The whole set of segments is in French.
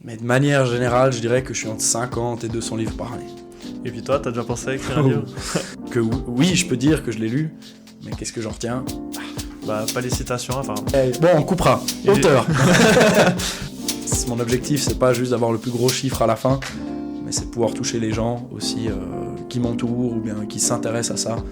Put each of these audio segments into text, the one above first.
Mais de manière générale, je dirais que je suis entre 50 et 200 livres par année. Et puis toi, t'as déjà pensé à écrire un livre? Oui, je peux dire que je l'ai lu, mais qu'est-ce que j'en retiens? Bah, pas les citations, enfin. Bon, on coupera. Auteur. Mon objectif, c'est pas juste d'avoir le plus gros chiffre à la fin, mais c'est de pouvoir toucher les gens aussi qui m'entourent ou bien qui s'intéressent à ça.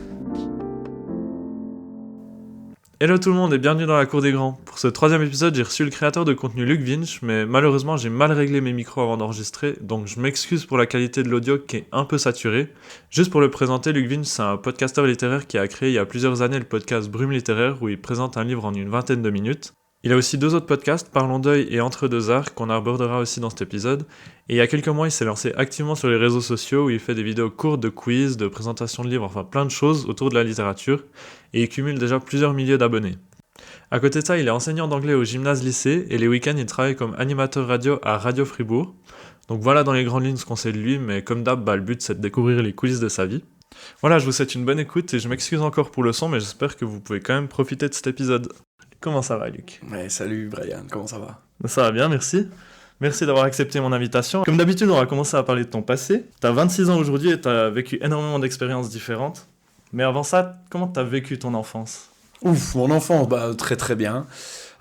Hello tout le monde et bienvenue dans la cour des grands. Pour ce 3e épisode, j'ai reçu le créateur de contenu Luc Vinch, mais malheureusement j'ai mal réglé mes micros avant d'enregistrer, donc je m'excuse pour la qualité de l'audio qui est un peu saturée. Juste pour le présenter, Luc Vinch, c'est un podcasteur littéraire qui a créé il y a plusieurs années le podcast Brume littéraire où il présente un livre en une vingtaine de minutes. Il a aussi 2 autres podcasts, Parlons Deuil et Entre deux arts, qu'on abordera aussi dans cet épisode. Et il y a quelques mois, il s'est lancé activement sur les réseaux sociaux où il fait des vidéos courtes de quiz, de présentations de livres, enfin plein de choses autour de la littérature. Et il cumule déjà plusieurs milliers d'abonnés. À côté de ça, il est enseignant d'anglais au gymnase-lycée et les week-ends, il travaille comme animateur radio à Radio Fribourg. Donc voilà dans les grandes lignes ce qu'on sait de lui, mais comme d'hab, le but c'est de découvrir les coulisses de sa vie. Voilà, je vous souhaite une bonne écoute et je m'excuse encore pour le son, mais j'espère que vous pouvez quand même profiter de cet épisode. Comment ça va, Luc? Ouais, salut Brian, comment ça va? Ça va bien, merci. Merci d'avoir accepté mon invitation. Comme d'habitude, on va commencer à parler de ton passé. T'as 26 ans aujourd'hui et t'as vécu énormément d'expériences différentes. Mais avant ça, comment t'as vécu ton enfance? Mon enfance, très très bien.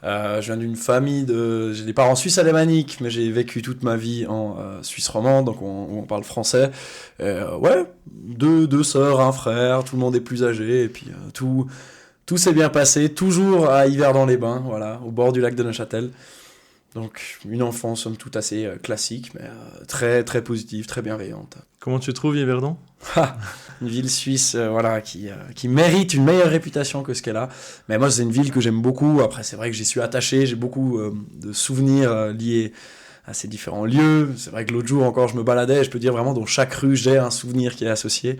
Je viens d'une famille j'ai des parents suisses alémaniques, mais j'ai vécu toute ma vie en Suisse romande, donc on parle français. Deux sœurs, un frère, tout le monde est plus âgé, et puis tout s'est bien passé, toujours à Yverdon-les-Bains, voilà, au bord du lac de Neuchâtel. Donc une enfance somme toute assez classique, mais très très positive, très bienveillante. Comment tu trouves Yverdon? Une ville suisse qui mérite une meilleure réputation que ce qu'elle a. Mais moi, c'est une ville que j'aime beaucoup. Après, c'est vrai que j'y suis attaché. J'ai beaucoup de souvenirs liés à ces différents lieux. C'est vrai que l'autre jour encore, je me baladais. Je peux dire vraiment, dans chaque rue, j'ai un souvenir qui est associé.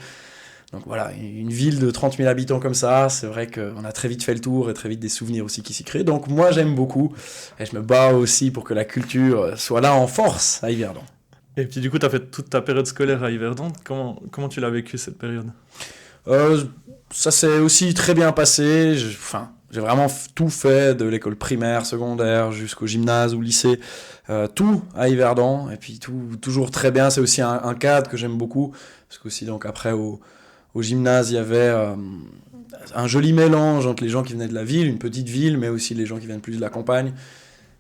Donc voilà, une ville de 30 000 habitants comme ça, c'est vrai qu'on a très vite fait le tour et très vite des souvenirs aussi qui s'y créent. Donc moi, j'aime beaucoup. Et je me bats aussi pour que la culture soit là en force à Yverdon. Et puis du coup, tu as fait toute ta période scolaire à Yverdon. Comment tu l'as vécu cette période? Ça s'est aussi très bien passé. J'ai vraiment tout fait, de l'école primaire, secondaire, jusqu'au gymnase ou lycée. Tout à Yverdon. Et puis tout toujours très bien. C'est aussi un cadre que j'aime beaucoup. Parce qu'aussi, donc après, au gymnase, il y avait un joli mélange entre les gens qui venaient de la ville, une petite ville, mais aussi les gens qui viennent plus de la campagne.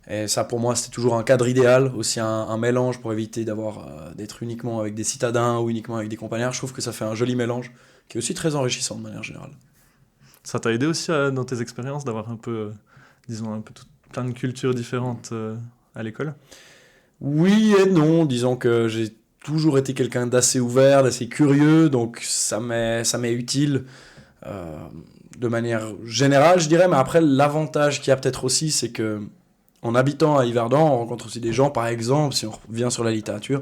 Et ça, pour moi, c'était toujours un cadre idéal, aussi un mélange pour éviter d'être uniquement avec des citadins ou uniquement avec des compagnons. Je trouve que ça fait un joli mélange qui est aussi très enrichissant de manière générale. Ça t'a aidé aussi dans tes expériences d'avoir un peu, plein de cultures différentes à l'école? Oui et non, disons que j'ai toujours été quelqu'un d'assez ouvert, d'assez curieux, donc ça m'est utile de manière générale, je dirais. Mais après, l'avantage qu'il y a peut-être aussi, c'est que en habitant à Yverdon, on rencontre aussi des gens, par exemple, si on revient sur la littérature,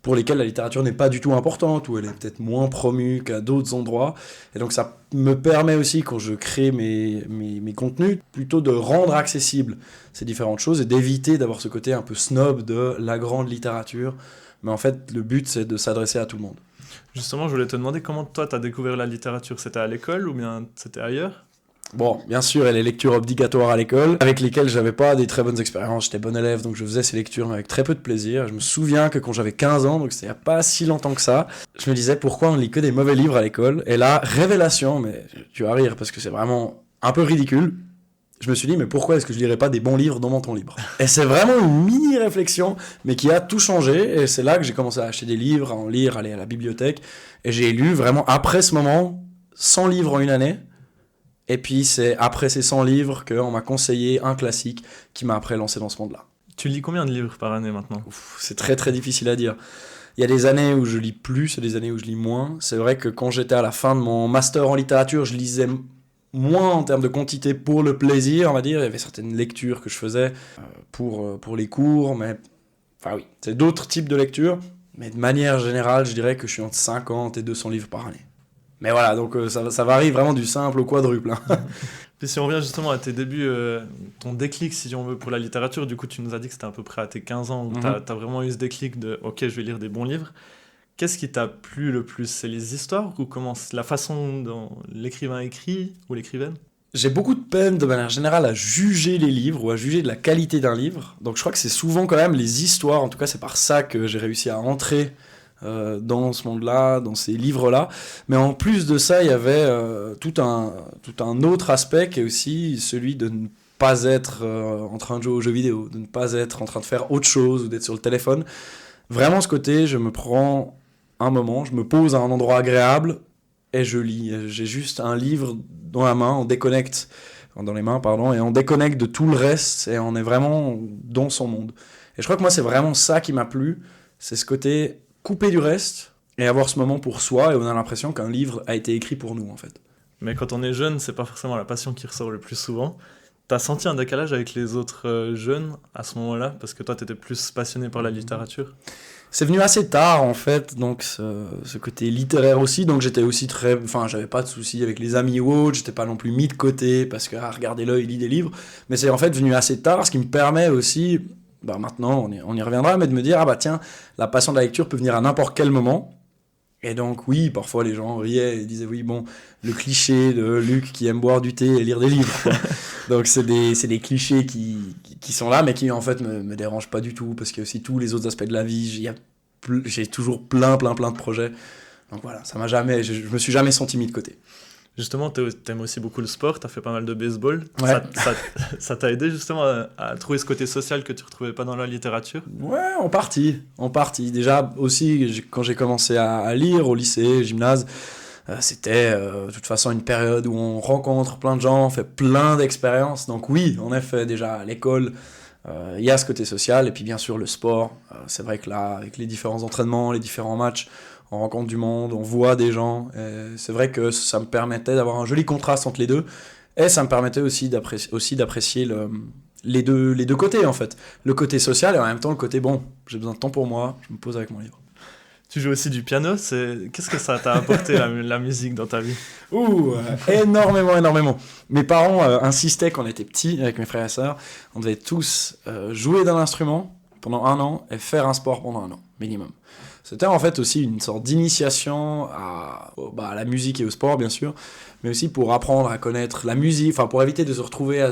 pour lesquels la littérature n'est pas du tout importante, ou elle est peut-être moins promue qu'à d'autres endroits. Et donc ça me permet aussi, quand je crée mes contenus, plutôt de rendre accessibles ces différentes choses et d'éviter d'avoir ce côté un peu snob de la grande littérature. Mais en fait, le but, c'est de s'adresser à tout le monde. Justement, je voulais te demander comment toi, t'as découvert la littérature. C'était à l'école ou bien c'était ailleurs? Bon, bien sûr, il y a les lectures obligatoires à l'école, avec lesquelles j'avais pas des très bonnes expériences. J'étais bon élève, donc je faisais ces lectures avec très peu de plaisir. Je me souviens que quand j'avais 15 ans, donc c'était il n'y a pas si longtemps que ça, je me disais pourquoi on lit que des mauvais livres à l'école. Et là, révélation, mais tu vas rire parce que c'est vraiment un peu ridicule. Je me suis dit, mais pourquoi est-ce que je lirais pas des bons livres dans mon temps libre? Et c'est vraiment une mini-réflexion, mais qui a tout changé. Et c'est là que j'ai commencé à acheter des livres, à en lire, aller à la bibliothèque. Et j'ai lu vraiment, après ce moment, 100 livres en une année. Et puis c'est après ces 100 livres qu'on m'a conseillé un classique qui m'a après lancé dans ce monde-là. Tu lis combien de livres par année maintenant? C'est très très difficile à dire. Il y a des années où je lis plus et des années où je lis moins. C'est vrai que quand j'étais à la fin de mon master en littérature, je lisais moins en termes de quantité pour le plaisir, on va dire. Il y avait certaines lectures que je faisais pour les cours, mais enfin oui, c'est d'autres types de lectures. Mais de manière générale, je dirais que je suis entre 50 et 200 livres par année. Mais voilà, donc ça varie vraiment du simple au quadruple. Puis si on revient justement à tes débuts, ton déclic, si on veut, pour la littérature, du coup tu nous as dit que c'était à peu près à tes 15 ans où t'as vraiment eu ce déclic de « Ok, je vais lire des bons livres ». Qu'est-ce qui t'a plu le plus? C'est les histoires ou comment la façon dont l'écrivain écrit ou l'écrivaine? j'ai beaucoup de peine de manière générale à juger les livres ou à juger de la qualité d'un livre. Donc je crois que c'est souvent quand même les histoires, en tout cas c'est par ça que j'ai réussi à entrer dans ce monde-là, dans ces livres-là. Mais en plus de ça, il y avait tout un autre aspect qui est aussi celui de ne pas être en train de jouer aux jeux vidéo, de ne pas être en train de faire autre chose ou d'être sur le téléphone. Vraiment ce côté, je me prends un moment, je me pose à un endroit agréable et je lis. J'ai juste un livre dans la main, on déconnecte, dans les mains, pardon, et on déconnecte de tout le reste et on est vraiment dans son monde. Et je crois que moi, c'est vraiment ça qui m'a plu, c'est ce côté couper du reste et avoir ce moment pour soi, et on a l'impression qu'un livre a été écrit pour nous, en fait. Mais quand on est jeune, c'est pas forcément la passion qui ressort le plus souvent. T'as senti un décalage avec les autres jeunes à ce moment-là, parce que toi, t'étais plus passionné par la littérature? C'est venu assez tard en fait, donc ce côté littéraire aussi, donc j'étais aussi très, enfin j'avais pas de soucis avec les amis ou autres, j'étais pas non plus mis de côté parce que regardez-le, il lit des livres, mais c'est en fait venu assez tard, ce qui me permet aussi, bah maintenant on y reviendra, mais de me dire, ah bah tiens, la passion de la lecture peut venir à n'importe quel moment. Et donc oui, parfois les gens riaient et disaient oui, bon, le cliché de Luc qui aime boire du thé et lire des livres, quoi. Donc c'est des clichés qui sont là, mais qui en fait me dérangent pas du tout, parce qu'il y a aussi tous les autres aspects de la vie, j'ai toujours plein de projets. Donc voilà, je me suis jamais senti mis de côté. Justement, t'aimes aussi beaucoup le sport, t'as fait pas mal de baseball. Ouais. Ça t'a aidé justement à trouver ce côté social que tu retrouvais pas dans la littérature? Ouais, en partie. Déjà aussi, quand j'ai commencé à lire au lycée, gymnase, c'était de toute façon une période où on rencontre plein de gens, on fait plein d'expériences. Donc oui, en effet, déjà à l'école, il y a ce côté social. Et puis bien sûr le sport. C'est vrai que là, avec les différents entraînements, les différents matchs, on rencontre du monde, on voit des gens. Et c'est vrai que ça me permettait d'avoir un joli contraste entre les deux. Et ça me permettait aussi d'apprécier les deux côtés en fait. Le côté social et en même temps le côté bon, j'ai besoin de temps pour moi, je me pose avec mon livre. Tu joues aussi du piano, qu'est-ce que ça t'a apporté la musique dans ta vie? Énormément. Mes parents insistaient quand on était petits, avec mes frères et sœurs, on devait tous jouer d'un instrument pendant 1 an et faire un sport pendant 1 an, minimum. C'était en fait aussi une sorte d'initiation à la musique et au sport, bien sûr, mais aussi pour apprendre à connaître la musique, enfin pour éviter de se retrouver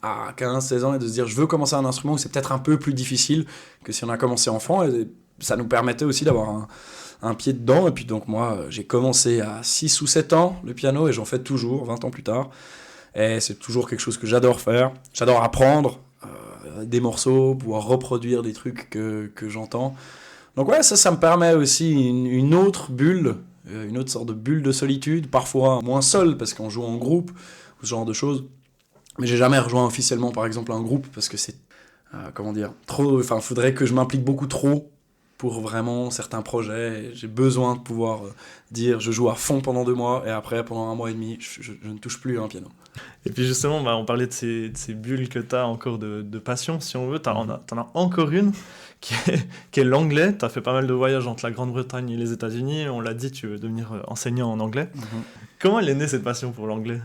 à 15-16 ans et de se dire je veux commencer un instrument où c'est peut-être un peu plus difficile que si on a commencé enfant. Et ça nous permettait aussi d'avoir un pied dedans. Et puis donc moi, j'ai commencé à 6 ou 7 ans le piano et j'en fais toujours, 20 ans plus tard. Et c'est toujours quelque chose que j'adore faire. J'adore apprendre des morceaux, pouvoir reproduire des trucs que j'entends. Donc ouais, ça me permet aussi une autre bulle, une autre sorte de bulle de solitude, parfois moins seul parce qu'on joue en groupe, ou ce genre de choses. Mais j'ai jamais rejoint officiellement par exemple un groupe parce que c'est, trop, enfin faudrait que je m'implique beaucoup trop pour vraiment certains projets. J'ai besoin de pouvoir dire je joue à fond pendant 2 mois et après pendant 1 mois et demi je ne touche plus à un piano. Et puis justement, on parlait de ces bulles que t'as encore de passion, si on veut. T'en as encore une qui est l'anglais. T'as fait pas mal de voyages entre la Grande-Bretagne et les États-Unis. On l'a dit, tu veux devenir enseignant en anglais. Mm-hmm. Comment elle est née cette passion pour l'anglais?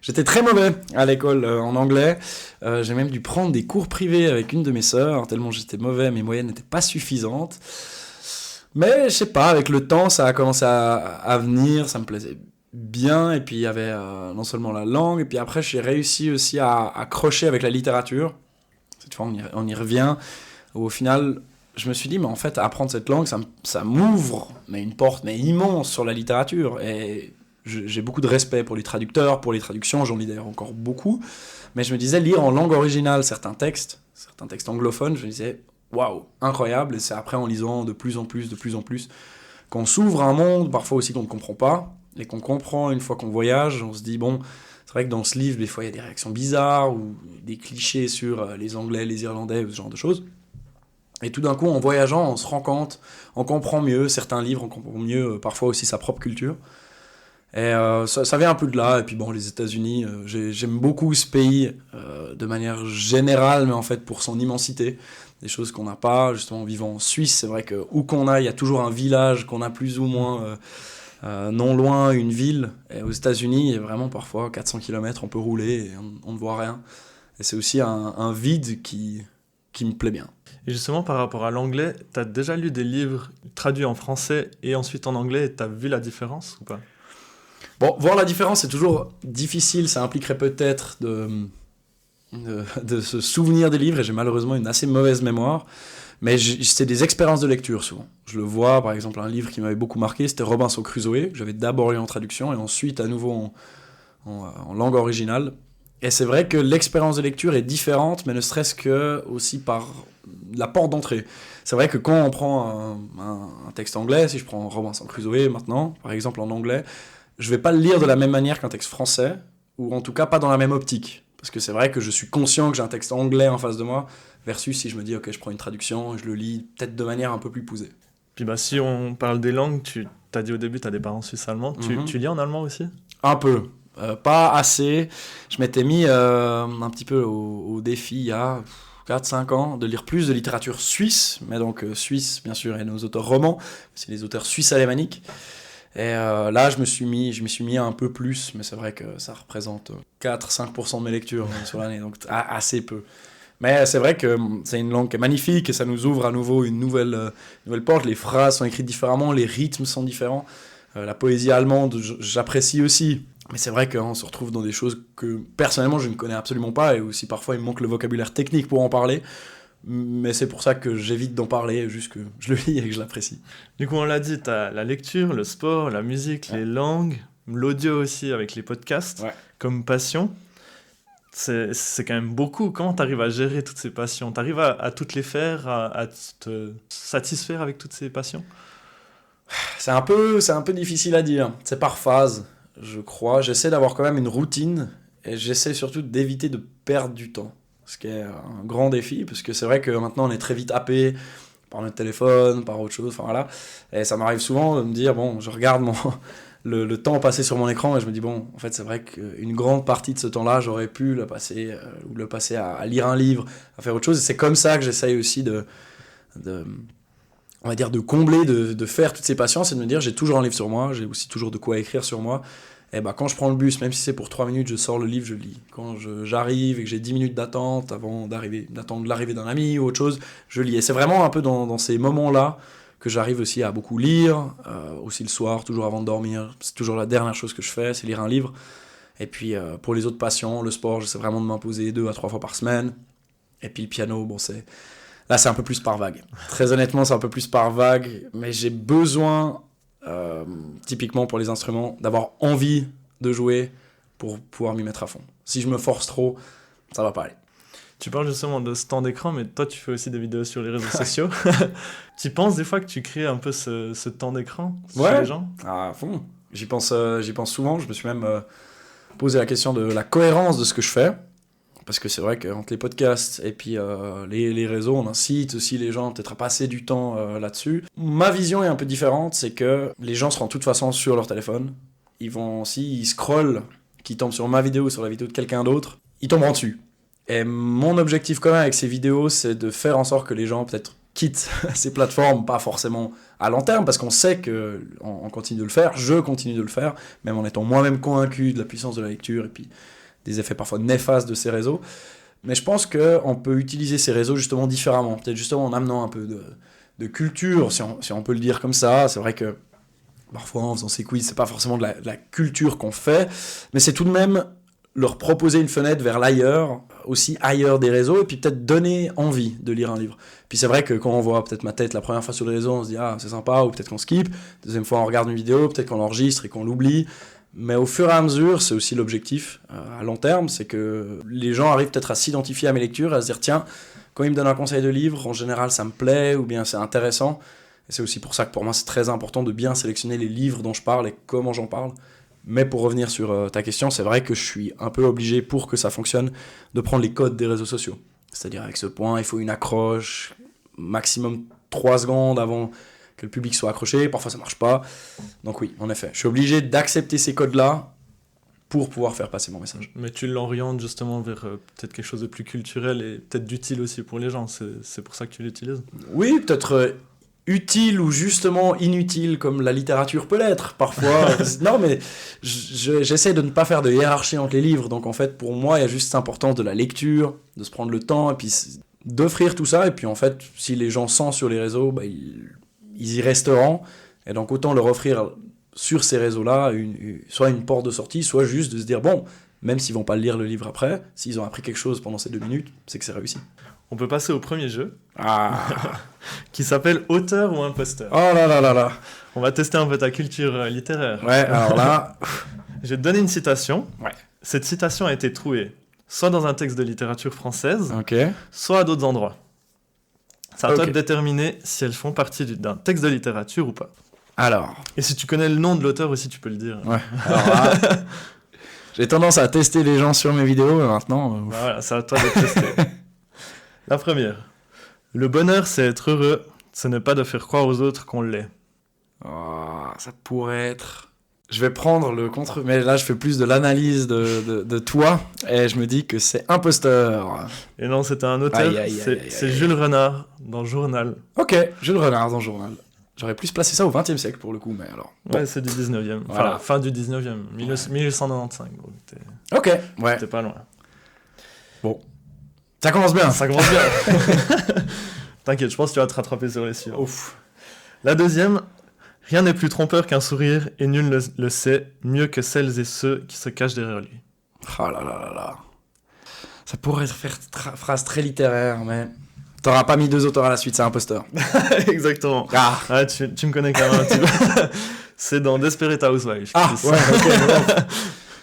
J'étais très mauvais à l'école en anglais. J'ai même dû prendre des cours privés avec une de mes sœurs, tellement j'étais mauvais, mes moyennes n'étaient pas suffisantes. Mais je sais pas, avec le temps, ça a commencé à venir, ça me plaisait bien. Et puis il y avait non seulement la langue, et puis après j'ai réussi aussi à accrocher avec la littérature. Cette fois, on y revient. Au final, je me suis dit, mais en fait, apprendre cette langue, ça m'ouvre une porte immense sur la littérature. Et j'ai beaucoup de respect pour les traducteurs, pour les traductions, j'en lis d'ailleurs encore beaucoup, mais je me disais lire en langue originale certains textes anglophones, je me disais waouh, incroyable, et c'est après en lisant de plus en plus qu'on s'ouvre à un monde, parfois aussi qu'on ne comprend pas, et qu'on comprend une fois qu'on voyage, on se dit bon, c'est vrai que dans ce livre, des fois il y a des réactions bizarres, ou des clichés sur les Anglais, les Irlandais, ou ce genre de choses. Et tout d'un coup, en voyageant, on se rend compte, on comprend mieux certains livres, on comprend mieux parfois aussi sa propre culture. Et ça vient un peu de là. Et puis bon, les États-Unis, j'aime beaucoup ce pays de manière générale, mais en fait pour son immensité, des choses qu'on n'a pas. Justement, en vivant en Suisse, c'est vrai que où qu'on aille, il y a toujours un village qu'on a plus ou moins non loin, une ville. Et aux États-Unis, il y a vraiment parfois 400 km, on peut rouler et on ne voit rien. Et c'est aussi un vide qui me plaît bien. Et justement, par rapport à l'anglais, t'as déjà lu des livres traduits en français et ensuite en anglais, et t'as vu la différence ou pas? Bon, voir la différence, c'est toujours difficile. Ça impliquerait peut-être de se souvenir des livres, et j'ai malheureusement une assez mauvaise mémoire. Mais c'est des expériences de lecture, souvent. Je le vois, par exemple, un livre qui m'avait beaucoup marqué, c'était Robinson Crusoe, que j'avais d'abord lu en traduction, et ensuite à nouveau en langue originale. Et c'est vrai que l'expérience de lecture est différente, mais ne serait-ce que aussi par la porte d'entrée. C'est vrai que quand on prend un texte anglais, si je prends Robinson Crusoe maintenant, par exemple en anglais, je vais pas le lire de la même manière qu'un texte français, ou en tout cas pas dans la même optique. Parce que c'est vrai que je suis conscient que j'ai un texte anglais en face de moi, versus si je me dis, ok, je prends une traduction, je le lis peut-être de manière un peu plus posée. Puis si on parle des langues, tu t'as dit au début, tu as des parents suisses-allemands. Tu lis en allemand aussi? Un peu. Pas assez. Je m'étais mis un petit peu au défi il y a 4-5 ans de lire plus de littérature suisse, mais donc suisse bien sûr et nos auteurs romans, c'est les auteurs suisses alémaniques. Et là je m'y suis mis un peu plus, mais c'est vrai que ça représente 4-5% de mes lectures sur l'année, donc assez peu. Mais c'est vrai que c'est une langue qui est magnifique et ça nous ouvre à nouveau une nouvelle porte. Les phrases sont écrites différemment, les rythmes sont différents. La poésie allemande, j'apprécie aussi. Mais c'est vrai qu'on se retrouve dans des choses que personnellement je ne connais absolument pas et aussi parfois il me manque le vocabulaire technique pour en parler. Mais c'est pour ça que j'évite d'en parler, juste que je le lis et que je l'apprécie. Du coup, on l'a dit, t'as la lecture, le sport, la musique, les langues, l'audio aussi avec les podcasts, comme passion. C'est quand même beaucoup. Comment t'arrives à gérer toutes ces passions? T'arrives à toutes les faire, à te satisfaire avec toutes ces passions? C'est un peu difficile à dire. C'est par phase, je crois. J'essaie d'avoir quand même une routine et j'essaie surtout d'éviter de perdre du temps. Ce qui est un grand défi, parce que c'est vrai que maintenant on est très vite happé par notre téléphone, par autre chose, enfin voilà. Et ça m'arrive souvent de me dire, bon, je regarde le temps passé sur mon écran et je me dis, bon, en fait c'est vrai qu'une grande partie de ce temps-là, j'aurais pu le passer à lire un livre, à faire autre chose. Et c'est comme ça que j'essaye aussi on va dire, de combler, de faire toutes ces patiences et de me dire, j'ai toujours un livre sur moi, j'ai aussi toujours de quoi écrire sur moi. Et bah, quand je prends le bus, même si c'est pour 3 minutes, je sors le livre, je le lis. Quand j'arrive et que j'ai 10 minutes d'attente avant d'attendre l'arrivée d'un ami ou autre chose, je lis. Et c'est vraiment un peu dans ces moments-là que j'arrive aussi à beaucoup lire, aussi le soir, toujours avant de dormir. C'est toujours la dernière chose que je fais, c'est lire un livre. Et puis pour les autres passions, le sport, j'essaie vraiment de m'imposer 2 à 3 fois par semaine. Et puis le piano, bon, là c'est un peu plus par vague. Très honnêtement, c'est un peu plus par vague, mais j'ai besoin... typiquement pour les instruments, d'avoir envie de jouer pour pouvoir m'y mettre à fond. Si je me force trop, ça va pas aller. Tu parles justement de ce temps d'écran, mais toi tu fais aussi des vidéos sur les réseaux sociaux. Tu penses des fois que tu crées un peu ce temps d'écran sur les gens? À fond. J'y pense souvent. Je me suis même posé la question de la cohérence de ce que je fais. Parce que c'est vrai qu'entre les podcasts et puis les réseaux, on incite aussi les gens peut-être à passer du temps là-dessus. Ma vision est un peu différente, c'est que les gens seront de toute façon sur leur téléphone. S'ils scrollent, qu'ils tombent sur ma vidéo ou sur la vidéo de quelqu'un d'autre, ils tomberont dessus. Et mon objectif quand même avec ces vidéos, c'est de faire en sorte que les gens peut-être quittent ces plateformes, pas forcément à long terme, parce qu'on sait qu'on continue de le faire, je continue de le faire, même en étant moi-même convaincu de la puissance de la lecture et puis des effets parfois néfastes de ces réseaux. Mais je pense qu'on peut utiliser ces réseaux justement différemment, peut-être justement en amenant un peu de culture, si on peut le dire comme ça. C'est vrai que parfois en faisant ces quiz, c'est pas forcément de la culture qu'on fait, mais c'est tout de même leur proposer une fenêtre vers l'ailleurs, aussi ailleurs des réseaux, et puis peut-être donner envie de lire un livre. Puis c'est vrai que quand on voit peut-être ma tête la première fois sur les réseaux, on se dit « Ah, c'est sympa », ou peut-être qu'on skip. Deuxième fois, on regarde une vidéo, peut-être qu'on l'enregistre et qu'on l'oublie. Mais au fur et à mesure, c'est aussi l'objectif à long terme, c'est que les gens arrivent peut-être à s'identifier à mes lectures, à se dire tiens, quand ils me donnent un conseil de livre, en général ça me plaît ou bien c'est intéressant. Et c'est aussi pour ça que pour moi c'est très important de bien sélectionner les livres dont je parle et comment j'en parle. Mais pour revenir sur ta question, c'est vrai que je suis un peu obligé pour que ça fonctionne de prendre les codes des réseaux sociaux. C'est-à-dire avec ce point, il faut une accroche, maximum 3 secondes avant que le public soit accroché, parfois ça marche pas. Donc oui, en effet, je suis obligé d'accepter ces codes-là pour pouvoir faire passer mon message. Mais tu l'orientes justement vers peut-être quelque chose de plus culturel et peut-être d'utile aussi pour les gens, c'est pour ça que tu l'utilises? Oui, peut-être utile ou justement inutile comme la littérature peut l'être parfois. Non, mais j'essaie de ne pas faire de hiérarchie entre les livres, donc en fait pour moi il y a juste l'importance de la lecture, de se prendre le temps et puis d'offrir tout ça, et puis en fait si les gens sont sur les réseaux, ils y resteront, et donc autant leur offrir sur ces réseaux-là, soit une porte de sortie, soit juste de se dire, bon, même s'ils vont pas lire le livre après, s'ils ont appris quelque chose pendant ces 2 minutes, c'est que c'est réussi. On peut passer au premier jeu, Ah. qui s'appelle Auteur ou imposteur. Oh là là là là. On va tester un peu ta culture littéraire. Ouais, alors là... Je vais te donner une citation. Ouais. Cette citation a été trouvée soit dans un texte de littérature française, Ok. soit à d'autres endroits. C'est à toi Ok. de déterminer si elles font partie d'un texte de littérature ou pas. Alors... Et si tu connais le nom de l'auteur aussi, tu peux le dire. Ouais. Alors là... J'ai tendance à tester les gens sur mes vidéos, mais maintenant... Bah voilà, c'est à toi de tester. La première. Le bonheur, c'est être heureux, ce n'est pas de faire croire aux autres qu'on l'est. Oh, ça pourrait être... Je vais prendre le contre... Mais là, je fais plus de l'analyse de toi, et je me dis que c'est imposteur. Et non, c'était un auteur, Aïe, aïe, aïe, aïe, c'est aïe. Jules Renard, dans Journal. Ok, Jules Renard dans le journal. J'aurais plus placé ça au XXe siècle, pour le coup, mais alors... Ouais, c'est du 19e. Enfin, Voilà. fin du 19e, 1895. Donc Ok, ouais. t'es pas loin. Ça commence bien. Ça commence bien. T'inquiète, je pense que tu vas te rattraper sur les suivants. Ouf. La deuxième, rien n'est plus trompeur qu'un sourire et nul ne le sait mieux que celles et ceux qui se cachent derrière lui. Oh là là là là. Ça pourrait faire phrase très littéraire, mais... T'auras pas mis 2 auteurs à la suite, c'est imposteur. Exactement. Ah. Ah, tu me connais quand même un petit peu. C'est dans Desperate Housewives. Ah, ouais, ok.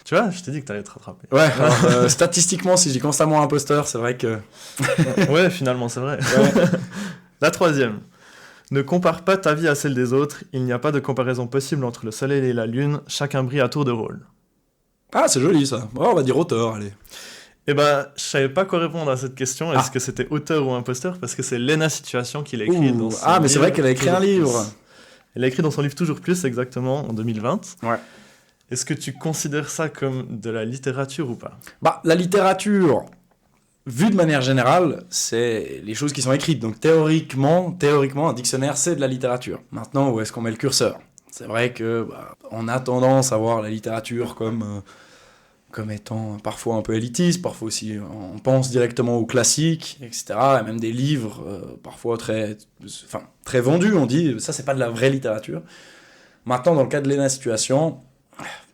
Tu vois, je t'ai dit que t'allais te rattraper. Ouais, alors, statistiquement, si j'ai constamment imposteur, c'est vrai que... Ouais, finalement, c'est vrai. Ouais. La troisième. Ne compare pas ta vie à celle des autres. Il n'y a pas de comparaison possible entre le soleil et la lune. Chacun brille à tour de rôle. Ah, c'est joli, ça. Ouais, on va dire auteur, allez. Eh ben, je savais pas quoi répondre à cette question. Est-ce Ah. que c'était auteur ou imposteur? Parce que c'est Lena Situation qui l'a écrit Ouh. dans son Ah, mais c'est livre vrai qu'elle a écrit un Toujours livre. Plus. Elle a écrit dans son livre Toujours Plus, exactement, en 2020. Ouais. Est-ce que tu considères ça comme de la littérature ou pas? Bah, la littérature, vue de manière générale, c'est les choses qui sont écrites. Donc théoriquement, un dictionnaire, c'est de la littérature. Maintenant, où est-ce qu'on met le curseur? C'est vrai que on a tendance à voir la littérature comme étant parfois un peu élitiste, parfois aussi on pense directement aux classiques, etc. Et même des livres parfois très vendus, on dit ça c'est pas de la vraie littérature. Maintenant, dans le cas de Lena Situation,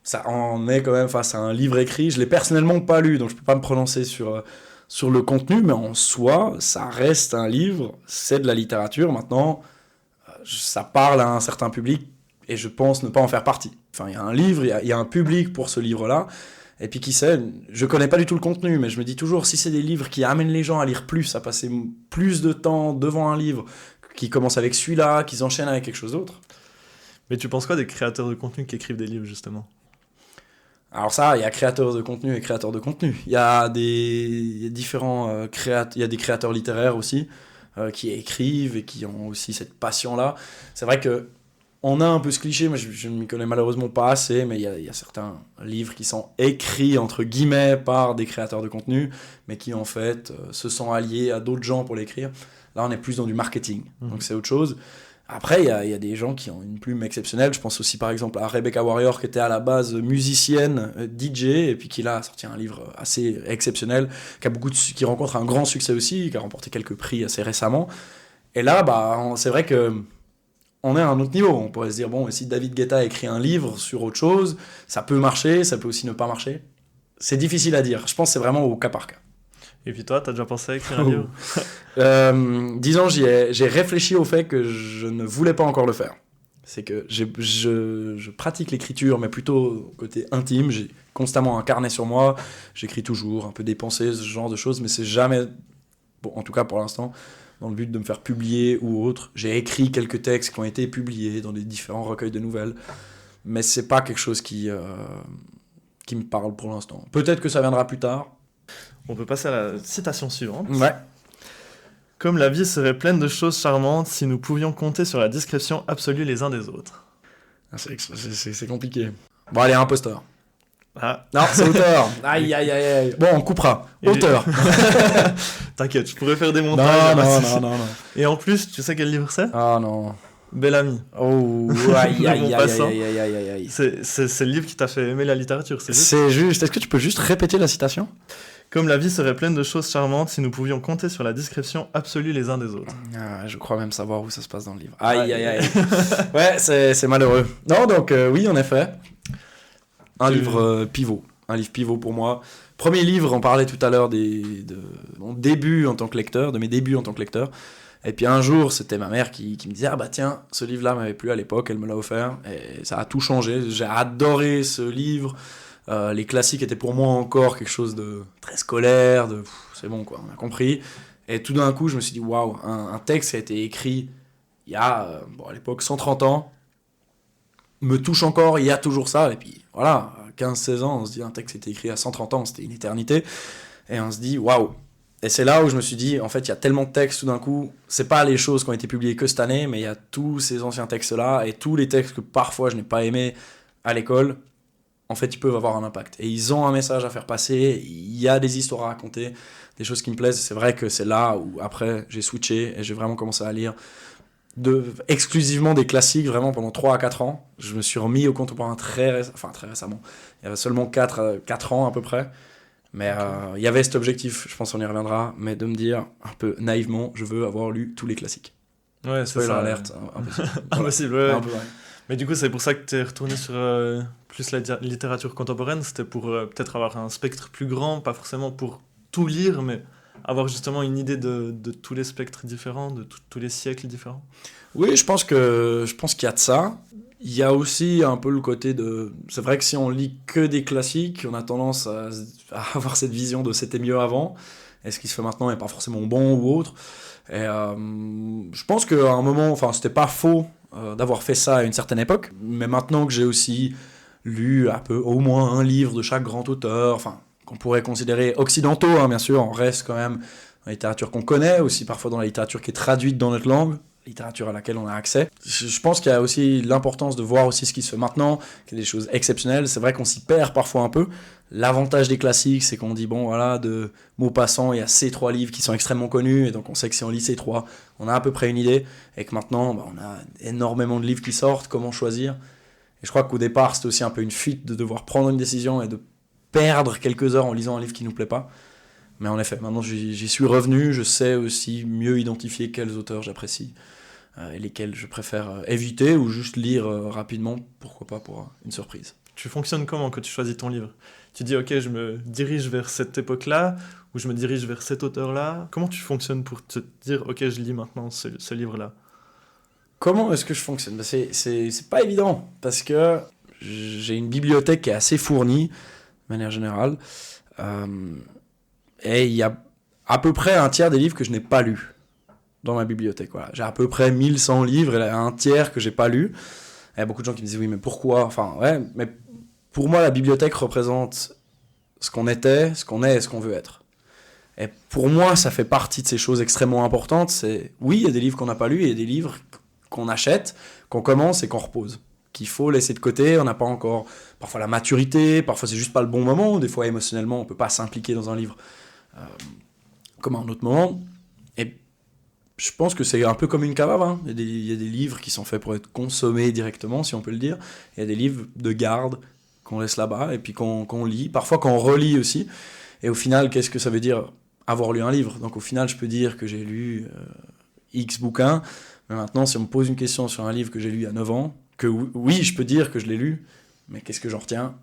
ça en est quand même face à un livre écrit. Je l'ai personnellement pas lu, donc je peux pas me prononcer sur le contenu, mais en soi, ça reste un livre, c'est de la littérature. Maintenant, ça parle à un certain public, et je pense ne pas en faire partie. Enfin, il y a un livre, il y a un public pour ce livre-là, et puis qui sait, je connais pas du tout le contenu, mais je me dis toujours, si c'est des livres qui amènent les gens à lire plus, à passer plus de temps devant un livre, qui commence avec celui-là, qu'ils enchaînent avec quelque chose d'autre. Mais tu penses quoi des créateurs de contenu qui écrivent des livres, justement? Alors ça, il y a créateurs de contenu et créateurs de contenu. Il y a différents il y a des créateurs littéraires aussi qui écrivent et qui ont aussi cette passion-là. C'est vrai que on a un peu ce cliché, mais je ne m'y connais malheureusement pas assez, mais il y a certains livres qui sont écrits, entre guillemets, par des créateurs de contenu, mais qui en fait se sont alliés à d'autres gens pour l'écrire. Là, on est plus dans du marketing, donc c'est autre chose. Après, il y a des gens qui ont une plume exceptionnelle. Je pense aussi par exemple à Rebecca Warrior, qui était à la base musicienne, DJ, et puis qui là a sorti un livre assez exceptionnel, qui rencontre un grand succès aussi, qui a remporté quelques prix assez récemment. Et là, c'est vrai que on est à un autre niveau. On pourrait se dire, bon, si David Guetta a écrit un livre sur autre chose, ça peut marcher, ça peut aussi ne pas marcher. C'est difficile à dire. Je pense que c'est vraiment au cas par cas. Et puis toi, t'as déjà pensé à écrire un livre? Disons, j'ai réfléchi au fait que je ne voulais pas encore le faire. C'est que je pratique l'écriture, mais plutôt côté intime. J'ai constamment un carnet sur moi. J'écris toujours, un peu des pensées, ce genre de choses, mais c'est jamais, bon, en tout cas pour l'instant, dans le but de me faire publier ou autre. J'ai écrit quelques textes qui ont été publiés dans des différents recueils de nouvelles, mais c'est pas quelque chose qui me parle pour l'instant. Peut-être que ça viendra plus tard. On peut passer à la citation suivante. Ouais. Comme la vie serait pleine de choses charmantes si nous pouvions compter sur la discrétion absolue les uns des autres. C'est compliqué. Bon, allez, imposteur. Ah, Non, c'est auteur. Aïe, aïe, aïe, aïe. Bon, on coupera. Et Auteur. t'inquiète, je pourrais faire des montages. Non. Et en plus, tu sais quel livre c'est? Ah non. Bel Ami. Oh, aïe, aïe, Bon aïe, passant. aïe, aïe, aïe, aïe, aïe. C'est le livre qui t'a fait aimer la littérature, c'est juste. C'est juste. Est-ce que tu peux juste répéter la citation? Comme la vie serait pleine de choses charmantes si nous pouvions compter sur la discrétion absolue les uns des autres. Ah, je crois même savoir où ça se passe dans le livre. Aïe, aïe, aïe. Ouais, c'est malheureux. Non, donc oui, en effet. Un livre pivot. Un livre pivot pour moi. Premier livre, on parlait tout à l'heure de mon début en tant que lecteur, de mes débuts en tant que lecteur. Et puis un jour, c'était ma mère qui me disait « Ah bah tiens, ce livre-là m'avait plu à l'époque, elle me l'a offert. » Et ça a tout changé. J'ai adoré ce livre. Les classiques étaient pour moi encore quelque chose de très scolaire, c'est bon quoi, on a compris. Et tout d'un coup, je me suis dit, waouh, un texte qui a été écrit il y a, à l'époque, 130 ans, me touche encore, il y a toujours ça. Et puis voilà, à 15-16 ans, on se dit, un texte qui a été écrit à 130 ans, c'était une éternité. Et on se dit, waouh. Et c'est là où je me suis dit, en fait, il y a tellement de textes tout d'un coup, c'est pas les choses qui ont été publiées que cette année, mais il y a tous ces anciens textes-là, et tous les textes que parfois je n'ai pas aimés à l'école, en fait, ils peuvent avoir un impact. Et ils ont un message à faire passer, il y a des histoires à raconter, des choses qui me plaisent. C'est vrai que c'est là où, après, j'ai switché et j'ai vraiment commencé à lire exclusivement des classiques, vraiment pendant 3 à 4 ans. Je me suis remis au contemporain très récemment. Il y avait seulement 4 ans à peu près. Mais il y avait cet objectif, je pense qu'on y reviendra, mais de me dire un peu naïvement, je veux avoir lu tous les classiques. Ouais, c'est ça. Alerte, impossible. Impossible, ouais. Un peu, ouais. Mais du coup, c'est pour ça que tu es retourné sur plus la littérature contemporaine. C'était pour peut-être avoir un spectre plus grand, pas forcément pour tout lire, mais avoir justement une idée de tous les spectres différents, de tous les siècles différents. Oui, je pense qu'il y a de ça. Il y a aussi un peu le côté de... C'est vrai que si on lit que des classiques, on a tendance à avoir cette vision de c'était mieux avant. Et ce qui se fait maintenant n'est pas forcément bon ou autre. Et je pense qu'à un moment, c'était pas faux d'avoir fait ça à une certaine époque, mais maintenant que j'ai aussi lu au moins un livre de chaque grand auteur, qu'on pourrait considérer occidentaux, hein, bien sûr, on reste quand même dans la littérature qu'on connaît, aussi parfois dans la littérature qui est traduite dans notre langue, littérature à laquelle on a accès. Je pense qu'il y a aussi l'importance de voir aussi ce qui se fait maintenant, qu'il y a des choses exceptionnelles. C'est vrai qu'on s'y perd parfois un peu. L'avantage des classiques, c'est qu'on dit, bon, voilà, de Maupassant, il y a ces 3 livres qui sont extrêmement connus, et donc on sait que si on lit ces 3, on a à peu près une idée, et que maintenant, on a énormément de livres qui sortent, comment choisir. Et je crois qu'au départ, c'était aussi un peu une fuite de devoir prendre une décision et de perdre quelques heures en lisant un livre qui nous plaît pas. Mais en effet, maintenant j'y suis revenu, je sais aussi mieux identifier quels auteurs j'apprécie et lesquels je préfère éviter ou juste lire rapidement, pourquoi pas pour une surprise. Tu fonctionnes comment quand tu choisis ton livre ? Tu dis, ok, je me dirige vers cette époque-là, ou je me dirige vers cet auteur-là. Comment tu fonctionnes pour te dire, ok, je lis maintenant ce livre-là ? Comment est-ce que je fonctionne ? C'est pas évident, parce que j'ai une bibliothèque qui est assez fournie, de manière générale, et il y a à peu près un tiers des livres que je n'ai pas lus dans ma bibliothèque. Voilà. J'ai à peu près 1100 livres, et là, un tiers que j'ai pas lus. Il y a beaucoup de gens qui me disent, oui, mais pourquoi ? Mais pour moi, la bibliothèque représente ce qu'on était, ce qu'on est et ce qu'on veut être. Et pour moi, ça fait partie de ces choses extrêmement importantes. Oui, il y a des livres qu'on n'a pas lus, et il y a des livres qu'on achète, qu'on commence et qu'on repose, qu'il faut laisser de côté. On n'a pas encore parfois la maturité, parfois c'est juste pas le bon moment, des fois émotionnellement on peut pas s'impliquer dans un livre comme à un autre moment. Et je pense que c'est un peu comme une cave à vin. Il y a des livres qui sont faits pour être consommés directement, si on peut le dire. Il y a des livres de garde qu'on laisse là-bas et puis qu'on lit, parfois qu'on relit aussi. Et au final, qu'est-ce que ça veut dire avoir lu un livre ? Donc au final, je peux dire que j'ai lu X bouquins, mais maintenant, si on me pose une question sur un livre que j'ai lu il y a 9 ans, que oui, je peux dire que je l'ai lu, mais qu'est-ce que j'en retiens ?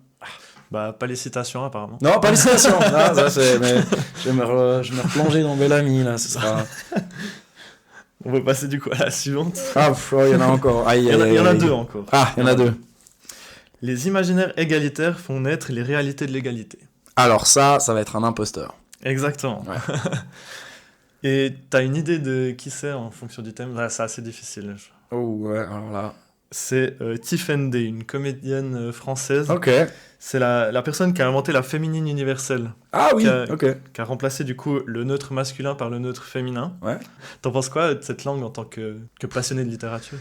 Bah, pas les citations, apparemment. Non, pas les citations. Non, ça, mais je vais me replonger dans Bellamy, là, ce sera... On va passer du coup à la suivante. Ah, il y en a encore. Il y en a 2 encore. Ah, il y en a 2. Les imaginaires égalitaires font naître les réalités de l'égalité. Alors ça va être un imposteur. Exactement. Ouais. Et t'as une idée de qui c'est en fonction du thème ? Là, c'est assez difficile. Oh ouais, alors là... C'est Tiffen Day, une comédienne française. Ok. C'est la personne qui a inventé la féminine universelle. Ah oui, qui a remplacé du coup le neutre masculin par le neutre féminin. Ouais. T'en penses quoi de cette langue en tant que passionné de littérature ?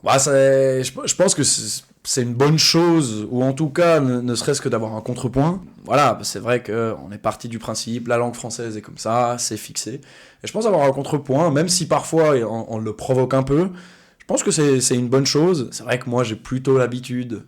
Bah, je pense que c'est une bonne chose, ou en tout cas, ne serait-ce que d'avoir un contrepoint. Voilà, c'est vrai qu'on est parti du principe, la langue française est comme ça, c'est fixé. Et je pense avoir un contrepoint, même si parfois on le provoque un peu, je pense que c'est une bonne chose. C'est vrai que moi, j'ai plutôt l'habitude,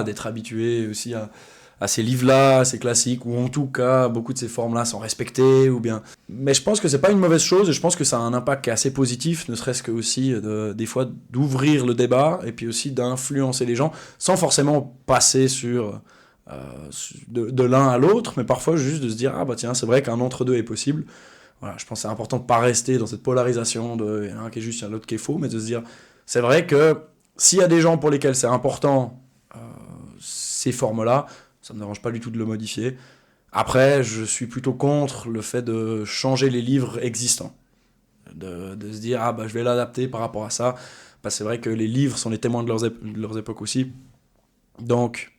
d'être habitué aussi à à ces livres-là, à ces classiques, ou en tout cas, beaucoup de ces formes-là sont respectées, ou bien... Mais je pense que c'est pas une mauvaise chose, et je pense que ça a un impact qui est assez positif, ne serait-ce que aussi, des fois, d'ouvrir le débat, et puis aussi d'influencer les gens, sans forcément passer de l'un à l'autre, mais parfois juste de se dire, ah bah tiens, c'est vrai qu'un entre-deux est possible. Voilà, je pense que c'est important de pas rester dans cette polarisation de il y en a un qui est juste, il y en a l'autre qui est faux, mais de se dire, c'est vrai que s'il y a des gens pour lesquels c'est important, ces formes-là, ça me dérange pas du tout de le modifier. Après, je suis plutôt contre le fait de changer les livres existants. De se dire, ah bah je vais l'adapter par rapport à ça. Parce que c'est vrai que les livres sont les témoins de leurs époques aussi. Donc,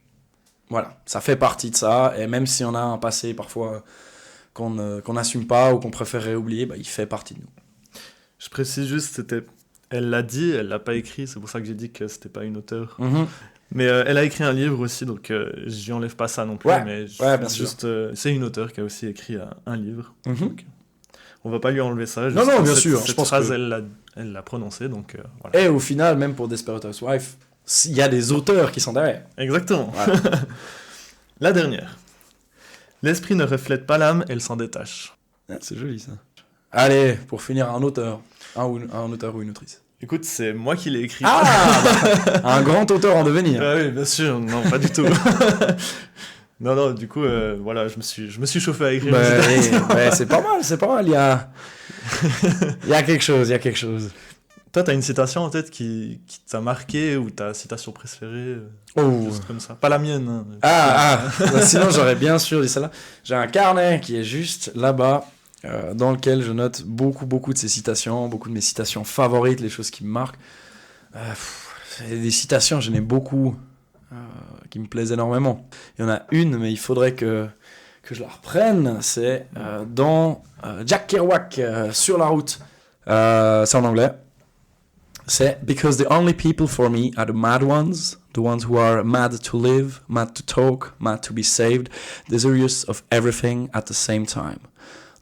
voilà, ça fait partie de ça. Et même si on a un passé parfois qu'on n'assume pas ou qu'on préférerait oublier, bah, il fait partie de nous. Je précise juste, elle l'a dit, elle l'a pas écrit, c'est pour ça que j'ai dit que c'était pas une auteure. Mm-hmm. Mais elle a écrit un livre aussi, donc j'y enlève pas ça non plus. Ouais, mais bien sûr. C'est une auteure qui a aussi écrit un livre. Mm-hmm. Donc, on va pas lui enlever ça. Non, bien sûr. Cette je pense phrase, que... elle l'a prononcée, donc voilà. Et au final, même pour Desperate Housewives, il y a des auteurs qui sont derrière. Exactement. Voilà. La dernière. L'esprit ne reflète pas l'âme, elle s'en détache. Ah, c'est joli ça. Allez, pour finir, un auteur. Un auteur ou une autrice. Écoute, c'est moi qui l'ai écrit. Ah un grand auteur en devenir. Ah oui, bien sûr, non, pas du tout. Non, du coup, voilà, je me suis chauffé à écrire. C'est pas mal, il y a quelque chose. Toi, t'as une citation en tête qui t'a marqué, ou ta citation préférée, juste comme ça. Pas la mienne. Hein. Sinon j'aurais bien sûr dit celle-là. J'ai un carnet qui est juste là-bas, dans lequel je note beaucoup de ces citations, beaucoup de mes citations favorites, les choses qui me marquent. Des citations, j'en ai beaucoup qui me plaisent énormément. Il y en a une, mais il faudrait que je la reprenne. C'est dans Jack Kerouac, Sur la route. C'est en anglais. C'est Because the only people for me are the mad ones who are mad to live, mad to talk, mad to be saved, desirous of everything at the same time.